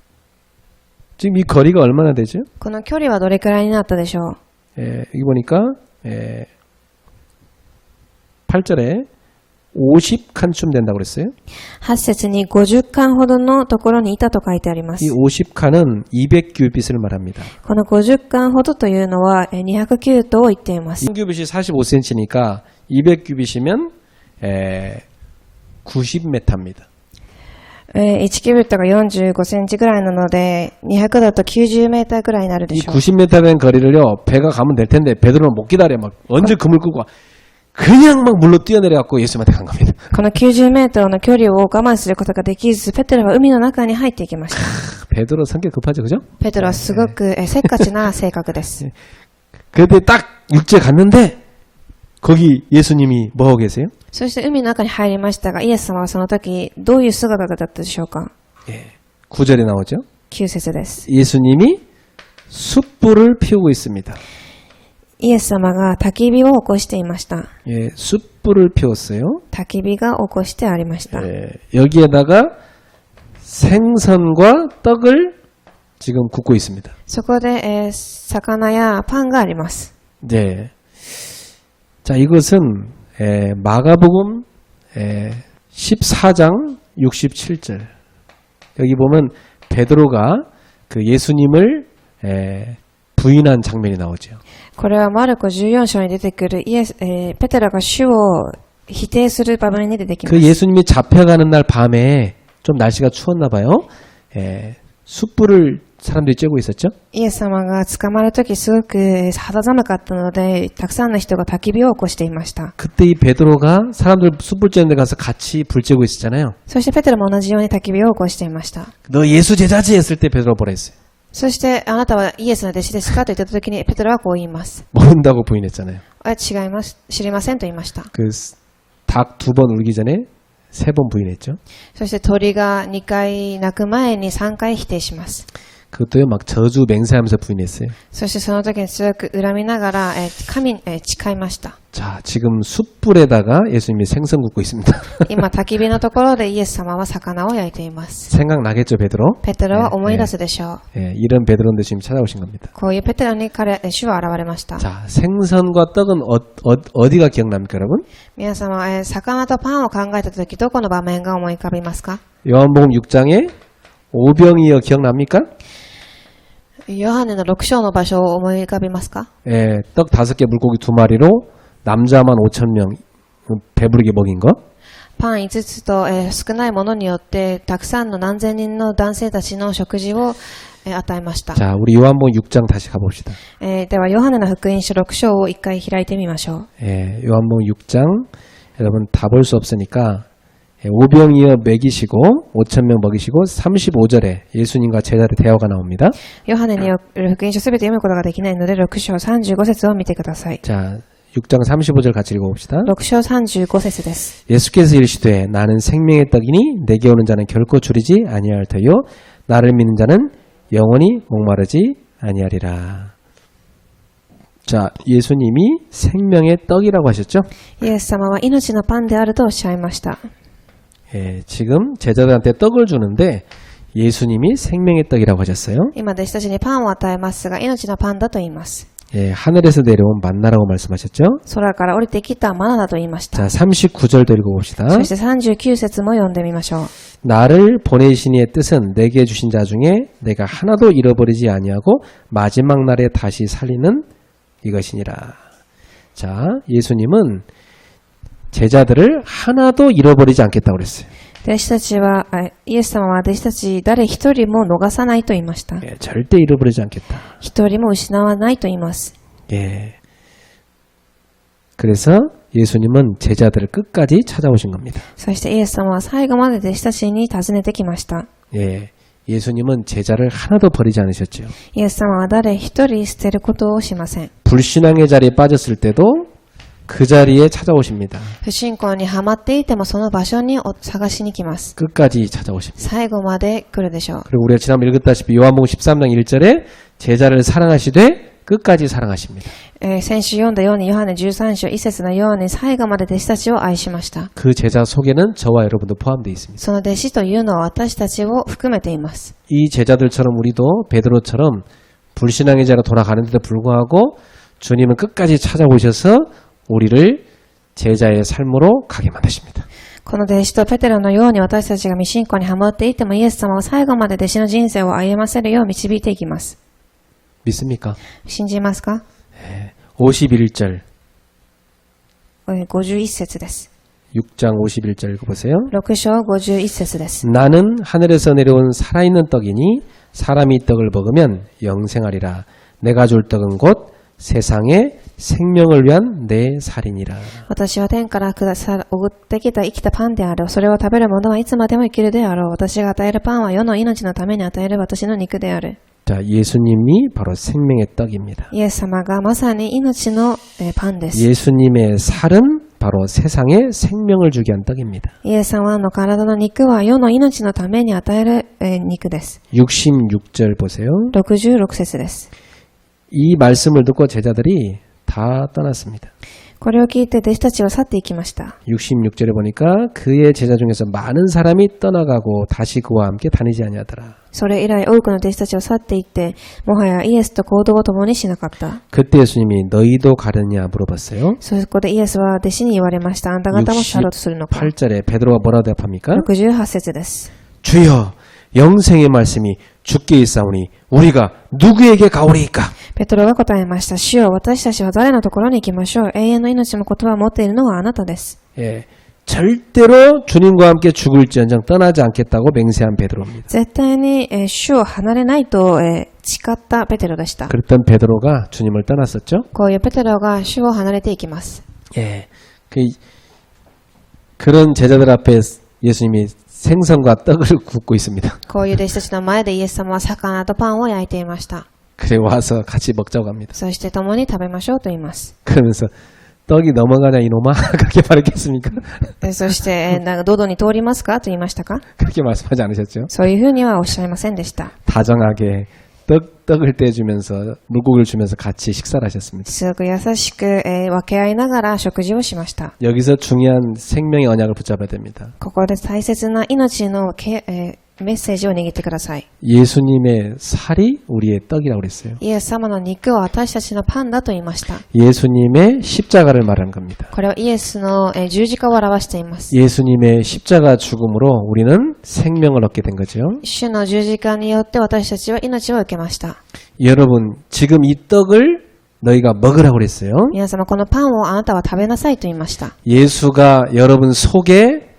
지금 이 거리가 얼마나 되죠? この距離はどれくらいになったでしょう。 여기 보니까 8절에 50칸쯤 된다고 그랬어요. 8節に50巻ほどのところにいたと書いてあります。 이 50칸은 200규빗을 말합니다. この50巻ほどというのは200キュートを言っています。 1규빗이 45cm니까 200규빗이면 90m입니다. 1キュビットが45センチぐらいなので、200だと90メーターぐらいになるで 이 しょう。 90m 된 거리를요 배가 가면 될 텐데 베드로는 못 기다려 막 언제 그물 끄고 와. 그냥 막 물로 뛰어내려 갖고 예수님한테 간 겁니다. この90メートルの距離を我慢することができず、ペテロは海の中に入っていきました。 베드로 성격 급하죠, 그죠? ペテロはすごくせっかちな性格です。 그때 딱 육지에 갔는데 거기 예수님이 뭐 하고 계세요? そして海の中に入りましたが、イエス様はその時どういう姿だったでしょうか。 9절에 나오죠. 9節です。 예수님이 숯불을 피우고 있습니다. イエス様が焚き火を起こしていました。 예, 숯불을 피웠어요. 焚き火が起こしてありました。 여기에다가 생선과 떡을 지금 굽고 있습니다. そこで、魚やパンがあります。 네. 자, 이것은 마가복음 14장 67절. 여기 보면 베드로가 그 예수님을 부인한 장면이 나오죠. これはマルコ14章に出てくるペテロが主を否定する場面に出てきます。 그 예수님이 잡혀가는 날 밤에 좀 날씨가 추웠나 봐요. 숯불을 사람들이 쬐고 있었죠. イエス様が捕まるときすごく肌寒かったので、たくさんの人が焚き火を起こしていました。 그때 이 베드로가 사람들 숯불 쬐는 데 가서 같이 불 쬐고 있었잖아요. そしてペテロも同じように焚き火を起こしていました。 너 예수 제자지 했을 때 베드로 뭐라 했어요? そしてあなたはイエスの弟子ですかと言ったときにペテロはこう言います。 모른다고 부인했잖아요. 違います。知りませんと言いました。 그 닭 2번 울기 전에 3번 부인했죠. そして鳥が2回鳴く前に3回否定します。 그것도요, 막 저주 맹세하면서 부인했어요. そしてその時に強く恨みながら、神に誓いました。 자, 지금 숯불에다가 예수님이 생선 굽고 있습니다. 今、焚き火のところでイエス様は魚を焼いています。 생각나겠죠, 베드로? ペテロは思い出すでしょう。 예, 이런 베드로인데 지금 찾아오신 겁니다. こういうペテロに主は現れました。 자, 생선과 떡은 어디가 기억납니까, 여러분? 皆様、魚とパンを考えた時、どこの場面が思い浮かびますか？ 요한복음 6장에 오병이어 기억납니까? ヨハネの6章の場所を思い浮かびますか？ 예, 떡 5개, 물고기 2마리로 남자만 5,000명 배부르게 먹인 거. パン5つと、少ないものによってたくさんの何千人の男性たちの食事を、与えました。 자, 우리 요한복음 6장 다시 가봅시다. ではヨハネの福音書6章を一回開いてみましょう。 예, 요한복음 6장 여러분 다 볼 수 없으니까 오병이어 먹이시고 5,000명 먹이시고 35절에 예수님과 제자의 대화가 나옵니다. ヨハネによる福音書すべて読むことができないので6章35節を見てください。 자, 6장 35절 같이 읽어봅시다. 6章35節です。 예수께서 이르시되 나는 생명의 떡이니 내게 오는 자는 결코 줄이지 아니할 터요 나를 믿는 자는 영원히 목마르지 아니하리라. 자, 예수님이 생명의 떡이라고 하셨죠? イエス様は命のパンであるとおっしゃいました。 예, 지금 제자들한테 떡을 주는데 예수님이 생명의 떡이라고 하셨어요. 今弟子たちにパンを与えますが命のパンだと言います。 예, 하늘에서 내려온 만나라고 말씀하셨죠? 空から降りてきたマナだと言いました。 자, 39절도 읽어봅시다. そして39節も読んでみましょう。 나를 보내신 이의 뜻은 내게 주신 자 중에 내가 하나도 잃어버리지 아니하고 마지막 날에 다시 살리는 이것이니라. 자, 예수님은 제자들을 하나도 잃어버리지 않겠다고 그랬어요. 弟子たちは、イエス様は弟子たち誰一人も逃さないと言いました。 예, 절대 잃어버리지 않겠다. 一人も失わないと言います。 예. 그래서 예수님은 제자들을 끝까지 찾아오신 겁니다. そしてイエス様は最後まで弟子たちに尋ねてきました。 예. 예수님은 제자를 하나도 버리지 않으셨죠. イエス様は誰一人捨てることをしません。 불신앙의 자리에 빠졌을 때도 그 자리에 찾아오십니다. 不信仰にはまっていてもその場所に探しに来ます。 끝까지 찾아오십니다. 最後まで来るでしょう。 그리고 우리가 지난번에 읽었다시피 요한복음 13장 1절에 제자를 사랑하시되 끝까지 사랑하십니다. 先週読んだようにヨハネ13章1節のように最後まで弟子たちを愛しました。 그 제자 속에는 저와 여러분도 포함되어 있습니다. その弟子というのは私たちを含めています。 이 제자들처럼 우리도 베드로처럼 불신앙의 자로 돌아가는데도 불구하고 주님은 끝까지 찾아오셔서 우리를 제자의 삶으로 가게 만드십니다. この弟子とペテロのように私たちが未信仰にはまっていてもイエス様は最後まで弟子の人生を歩ませるよう導いていきます。 믿습니까? 信じますか？ 51절 51節です。 6장 51절 읽어보세요. 6章51節です。 나는 하늘에서 내려온 살아있는 떡이니 사람이 떡을 먹으면 영생하리라. 내가 줄 떡은 곧 세상의 생명을 위한 내 살이니라. 私は天から送ってきた生きたパンである。それを食べる者はいつまでも生きるであろう。私が与えるパンは世の命のために与える私の肉である。 자, 예수님이 바로 생명의 떡입니다. イエス様がまさに命のパンです。 예수님의 살은 바로 세상에 생명을 주게 한 떡입니다. イエス様の体の肉は世の命のために与える肉です。 66절 보세요. 66節です。 이 말씀을 듣고 제자들이 다 떠났습니다. これを聞いて弟子たちは去っていきました。 66절에 보니까 그의 제자 중에서 많은 사람이 떠나가고 다시 그와 함께 다니지 아니하더라. それ以来多くの弟子たちを去っていって、もはやイエスと行動を共にしなかった。 그때 예수님이 너희도 가느냐 물어봤어요. そこでイエスは弟子に言われました。あんた方も去ろうとするのか。 68절에 베드로가 뭐라고 대답합니까? 68節です。 주여 영생의 말씀이 주께 있사오니 우리가 누구에게 가오리이까? ペトロが答えました。主よ、私たちは誰のところに行きましょう。永遠の命の言葉を持っているのはあなたです。 예, 절대로 주님과 함께 죽을지언정 떠나지 않겠다고 맹세한 베드로입니다. 絶対に主を離れないと誓ったペテロでした。 그랬던 베드로가 주님을 떠났었죠. こういうペテロが主を離れていきます。 예, 그런 제자들 앞에 예수님이 생선과 떡을 굽고 있습니다. こういう弟子たちの前でイエス様は魚とパンを焼いていました。 그래 와서 같이 먹자고 합니다. そして共に食べましょうと言います。 그러면서 떡이 넘어가냐 이놈아 그렇게 말했겠습니까? そして喉に通りますかと言いましたか？ 그렇게 말씀하지 않으셨죠? そういうふうにはおっしゃいませんでした。 다정하게 떡을 떼주면서 물고기를 주면서 같이 식사를 하셨습니다. すごく優しく、分け合いながら食事をしました。 여기서 중요한 생명의 언약을 붙잡아야 됩니다. ここで大切な命のメッセージを握ってください。 예수님의 살이 우리의 떡이라고 그랬어요. イエス様の肉は私たちのパンだと言いました。 예수님의 십자가를 말하는 겁니다. これはイエスの十字架を表しています。 예수님의 십자가 죽음으로 우리는 생명을 얻게 된 거죠. 主の十字架によって私たちは命を受けました。 여러분, 지금 이 떡을 너희가 먹으라고 그랬어요. 皆様、このパンをあなたは食べなさいと言いました。 예수가 여러분 속에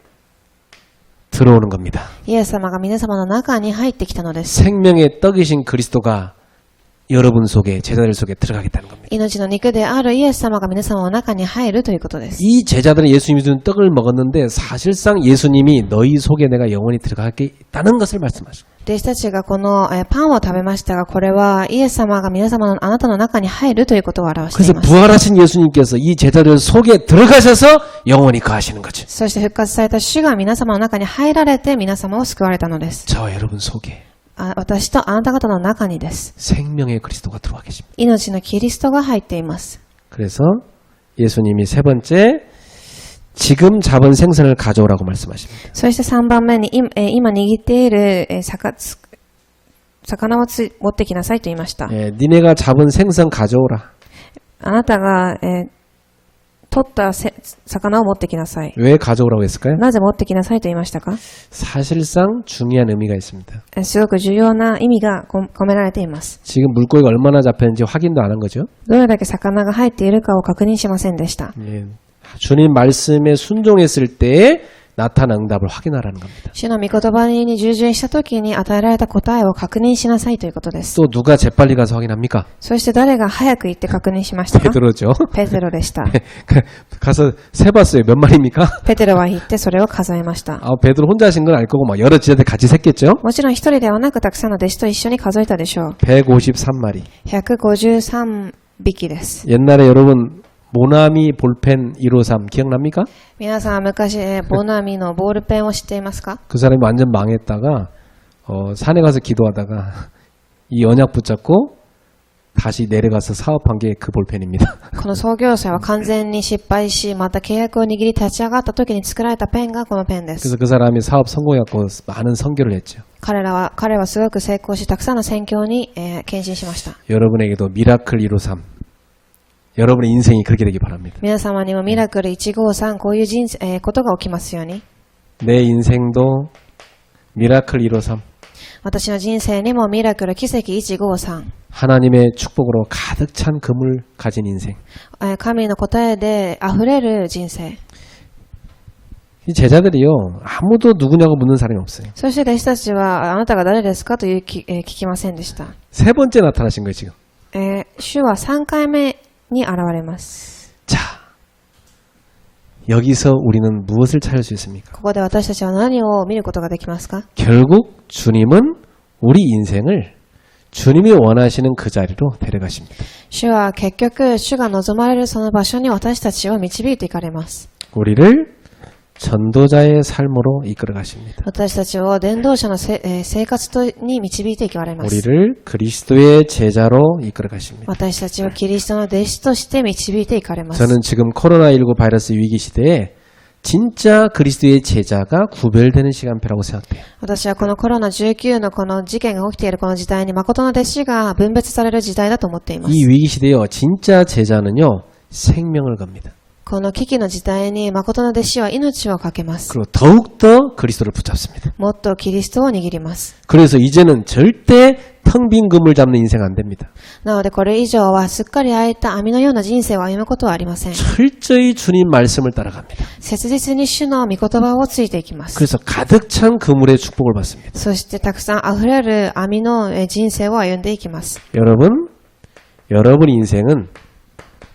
들어오는 겁니다. イエス様が皆様の中に入ってきたのです。 생명의 떡이신 그리스도가 여러분 속에, 제자들 속에 들어가겠다는 겁니다. 命の肉であるイエス様が皆様の中に入るということです。 이 제자들은 예수님이 주는 떡을 먹었는데 사실상 예수님이 너희 속에 내가 영원히 들어가겠다는 것을 말씀하십니다. 弟子たちがこのパンを食べましたが、これはイエス様が皆様のあなたの中に入るということを表してい 그래서 ます。 부활하신 예수님께서 이 제자들 속에 들어가셔서 영원히 거하시는 거죠. そして復活された主が皆様の中に入られて皆様を救われたのです。 저와 여러분 속에 私とあなた方の中にです。 생명의 그리스도가 들어와 계십니다. 命のキリストが入っています。 그래서 예수님이 세 번째 지금 잡은 생선을 가져오라고 말씀하십니다. そして3番目に今握っている魚を持ってきなさいと言いました。 니네가 잡은 생선 가져오라. あなたが取った魚を持ってきなさい。 왜 가져오라고 했을까요? なぜ持ってきなさいと言いましたか？ 사실상 중요한 의미가 있습니다. すごく重要な意味が込められています。 지금 물고기가 얼마나 잡혔는지 확인도 안 한 거죠. どれだけ魚が入っているかを確認しませんでした。 주님 말씀에 순종했을 때에 나타난 응답을 확인하라는 겁니다. 主の御言葉に従順した時に与えられた答えを確認しなさいということです。 또 누가 재빨리 가서 확인합니까? そして誰が早く行って確認しましたか？ 베드로죠. ペテロでした。 가서 세봤어요. 몇 마리입니까? ペテロは行ってそれを数えました。 베드로 혼자 하신 건 알 거고 막 여러 지자들 같이 셌겠죠. もちろん一人ではなくたくさんの弟子と一緒に数えたでしょう。 153마리. 153匹です。 옛날에 여러분 모나미 볼펜 153 기억납니까? 皆さんは昔ボナミのボールペンを知っていますか？ 그 사람이 완전 망했다가 산에 가서 기도하다가 이 언약 붙잡고 다시 내려가서 사업한 게 그 볼펜입니다. この創業者は完全に失敗し、また契約を握り立ち上がった時に作られたペンがこのペンです。 그래서 그 사람이 사업 성공해갖고 많은 선교를 했죠. 彼はすごく成功し、たくさんの宣教に献身しました。 여러분에게도 미라클 153 여러분의 인생이 그렇게 되기 바랍니다. 皆様にもミラクル153こういうことが起きますように。 내 인생도 미라클 153私の人生にもミラクル奇跡153 하나님의 축복으로 가득 찬 금을 가진 인생. 神の答えで溢れる人生。 이 제자들이요 아무도 누구냐고 묻는 사람이 없어요. そして弟子たちはあなたが誰ですかという聞きませんでした。 세 번째 나타나신 거예요 지금. 主は3回目に現れます。 자, 여기서 우리는 무엇을 찾을 수 있습니까? ここで私たちは何を見ることができますか？ 결국 주님은 우리 인생을 주님이 원하시는 그 자리로 데려가십니다. 主は結局、主が望まれるその場所に私たちを導いていかれます。 우리를 전도자의 삶으로 이끌어 가십니다. 私たちを伝道者の生活に導いていかれます。 우리를 그리스도의 제자로 이끌어 가십니다. 私たちをキリストの弟子として導いていかれます。 저는 지금 코로나19 바이러스 위기 시대에 진짜 그리스도의 제자가 구별되는 시간표라고 생각돼요. 私はこのコロナ19のこの事件が起きているこの時代に誠の弟子が分別される時代だと思っています。 이 위기 시대요, 진짜 제자는요, 생명을 겁니다. この危機の時代に誠の弟子は命をかけます。 그리고 더욱더 그리스도를 붙잡습니다. もっとキリストを握ります。 그래서 이제는 절대 텅 빈 그물 잡는 인생 안 됩니다. なのでこれ以上はすっかり空いた網のような人生を歩むことはありません。 철저히 주님 말씀을 따라갑니다. 切実に主の御言葉をついていきます。 그래서 가득 찬 그물의 축복을 받습니다. そしてたくさん溢れる網の人生を歩んでいきます。 여러분 인생은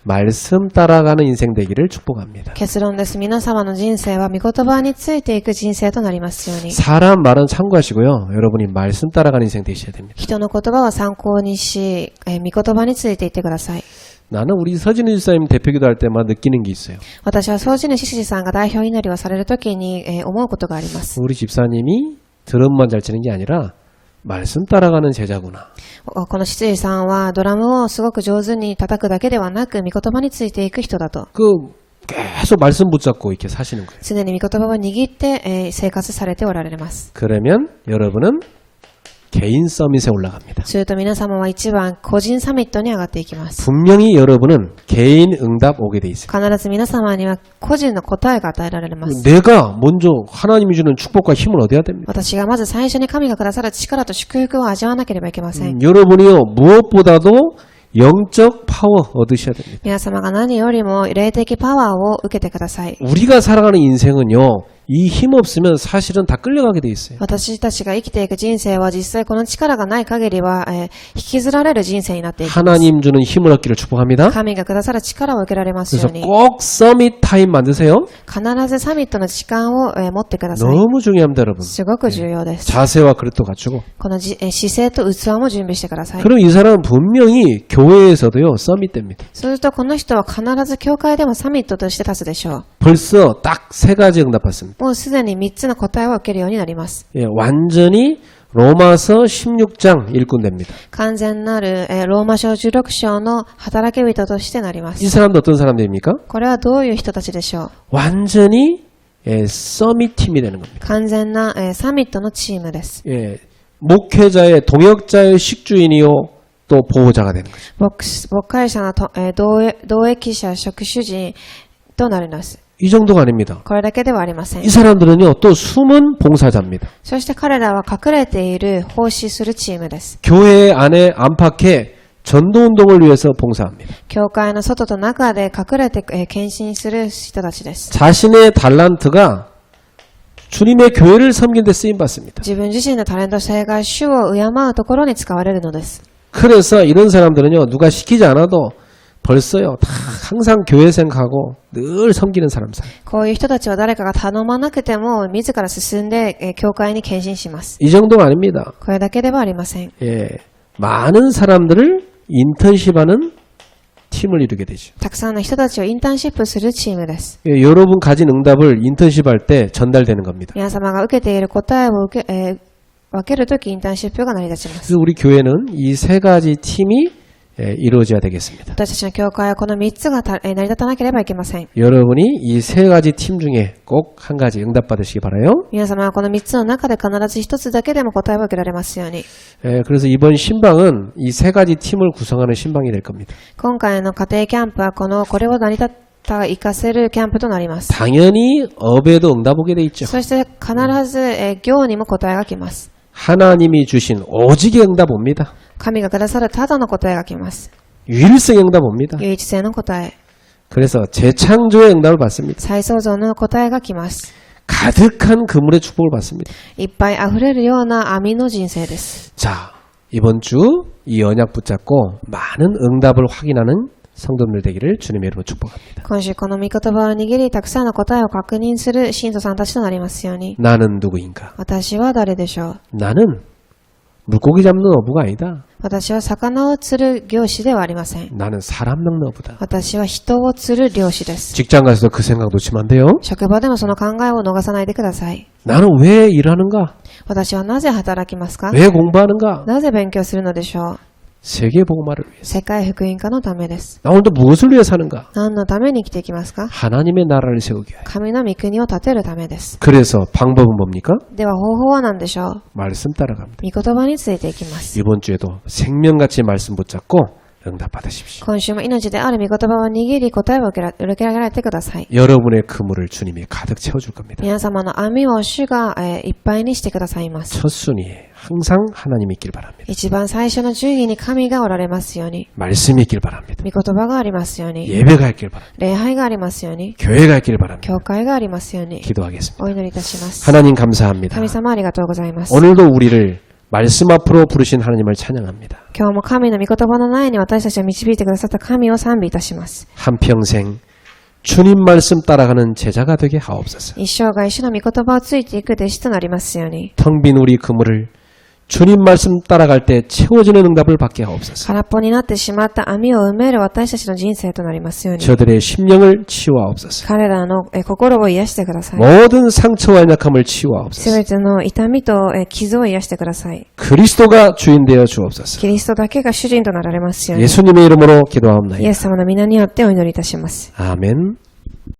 말씀 따라가는 인생 되기를 축복합니다. 結論です。皆様の人生は御言葉についていく人生となりますように。 사람 말은 참고하시고요. 여러분이 말씀 따라가는 인생 되셔야 됩니다. 人の言葉は参考にし、御言葉についていってください。 나는 우리 서진우 집사님 대표기도 할 때만 느끼는 게 있어요. 私は総司主獅子さんが代表祈りをされるときに思うことがあります。 우리 집사님이 드럼만 잘 치는 게 아니라 말씀 따라가는 제자구나. この執事さんはドラムをすごく上手に叩くだけではなく、御言葉についていく人だと。 계속 말씀 붙잡고 이렇게 사시는 거예요. 常に御言葉を握って、生活されておられます。 그러면 여러분은 개인 서밋에 올라갑니다. すると皆様は一番個人サミットに上がっていきます。 분명히 여러분은 개인 응답 오게 돼 있어요. 必ず皆様には個人の答えが与えられます。 내가 먼저 하나님이 주는 축복과 힘을 얻어야 됩니다. 私がまず最初に神がくださる力と祝福を味わわなければいけません。 여러분이요 무엇보다도 영적 파워 얻으셔야 됩니다. 皆様が何よりも霊的パワーを受けてください。 우리가 살아가는 인생은요 이 힘 없으면 사실은 다 끌려가게 돼 있어요. 私たちが生きていく人生は実際この力がない限りは、引きずられる人生になっていきます。 하나님 주는 힘을 얻기를 축복합니다. 神がくださる力を受けられますよ 그래서 うに。 꼭 서밋 타임 만드세요. 必ずサミットの時間を、持ってください。 너무 중요합니다, 여러분. すごく重要です。 자세와 그릇도 갖추고. この姿勢と器も準備してください。 그럼 이 사람은 분명히 교회에서도요 서밋 됩니다. そうするとこの人は必ず教会でもサミットとして立つでしょう。 벌써 딱 3가지 응답받습니다. もうすでに3つの答えを受けるようになります。 예, 완전히 로마서 16장 일꾼 됩니다. 完全なる、ローマ書16章の働き人としてなりま 이 す。 사람도 어떤 사람들입니까? これはどういう人たちでしょう。 완전히 서밋 팀이 되는 겁니다. 完全な、サミットのチームです。 예, 목회자의 동역자의 식주인이요 또 보호자가 되는 거죠. 牧会者のと、同益者職主人となります。 이 정도가 아닙니다. これだけではありません 이 。 사람들은요 또 숨은 봉사자입니다. そして彼らは隠れている奉仕するチームです。 교회 안에 안팎에 전도운동을 위해서 봉사합니다. 教会の外と中で隠れて、献身する人たちです。 자신의 달란트가 주님의 교회를 섬기는 데 쓰임받습니다. 自分自身のタレント性が主を敬うところに使われるのです。 그래서 이런 사람들은요 누가 시키지 않아도 벌써요 다 항상 교회 생각하고 늘 섬기는 사람 살. こういう人たちは誰かが頼まなくても自ら進んで、教会に献身します。 이 정도가 아닙니다. これだけではありません。 예, 많은 사람들을 인턴십하는 팀을 이루게 되죠. たくさんの人たちをインターンシップするチームです。 예, 여러분 가진 응답을 인턴십할 때 전달되는 겁니다. 皆様が受けている答えを分けるときインターンシップが成り立ちます。 그래서 우리 교회는 이 3가지 팀이 이루어져야 되겠습니다. 私たちの教会はこの3つが成り立たなければいけません。 여러분이 이 3가지 팀 중에 꼭 한 가지 응답받으시기 바라요. 皆様はこの3つの中で必ず1つだけでも答えを受けられますように。 그래서 이번 신방은 이 3가지 팀을 구성하는 신방이 될 겁니다. 今回の家庭キャンプはこれを成り立った活かせるキャンプとなります。 당연히 업에도 응답 오게 돼 있죠. そして必ず、業にも答えが来ます。 하나님이 주신 오직의 응답 옵니다. 神がくださるただの答えが来ます。 유일성의 응답 옵니다. 唯一性の答え、 그래서 재창조의 응답을 받습니다. 再創造の答えが来ます。 가득한 그물의 축복을 받습니다. いっぱい溢れるような網の人生です。 자, 이번 주 이 언약 붙잡고 많은 응답을 확인하는 성도들 되기를 주님의 이름으로 축복합니다. 今週この御言葉を握り、たくさんの答えを確認する信徒さんたちとなりますように。 나는 누구인가? 私は誰でしょう。 나는 물고기 잡는 어부가 아니다. 私は魚を釣る漁師ではありません。 나는 사람 먹는 어부다. 私は人を釣る漁師です。 직장 가서도 그 생각 놓치면 안 돼요. 職場でもその考えを逃さないでください。 나는 왜 일하는가? 私はなぜ働きますか？ 왜 공부하는가? なぜ勉強するのでしょう？ 세계복음화를 위해서. 世界福音化のためです。 나 오늘도 무엇을 위해 사는가? 何のために生きていきますか？ 하나님의 나라를 세우기 위해. 神の御国を建てるためです。 그래서 방법은 뭡니까? では方法は何でしょう？ 말씀 따라갑니다. 御言葉についていきます。 이번 주에도 생명같이 말씀 붙잡고 응답 받으십시오. 今週も命である御言葉を握り答えを受けられてください。 여러분의 그물을 주님이 가득 채워줄 겁니다. 皆様の網を主が、いっぱいにしてくださいます。 첫 순위에 항상 하나님이 있길 바랍니다. 一番最初の順位に神がおられますように。 말씀이 있길 바랍니다. 御言葉がありますように。 예배가 있길 바랍니다. 礼拝がありますように。 교회가 있길 바랍니다. 教会がありますように。 기도하겠습니다. お祈りいたします。 하나님 감사합니다. 神様ありがとうございます。 오늘도 우리를 말씀 앞으로 부르신 하나님을 찬양합니다. 今日も神の御言葉の前に私たちを導いてくださった神を賛美いたします。 한평생 주님 말씀 따라가는 제자가 되게 하옵소서. 一生涯主の御言葉をついていく弟子となりますように。 텅 빈 우리 그물을 주님 말씀 따라갈 때 채워지는 응답을 받게 하옵소서. 空っぽになってしまった網を埋める私たちの人生となりますように。 저들의 심령을 치유하옵소서. 彼らの心を癒してください。 모든 상처와 약함을 す 치유하옵소서. べての痛みと傷を癒してください。 그리스도가 주인 되어 주옵소서. キリストだけが主人となられますように。 예수님의 이름으로 イエ 기도하옵나이다. ス様の皆によってお祈りいたします。 아멘.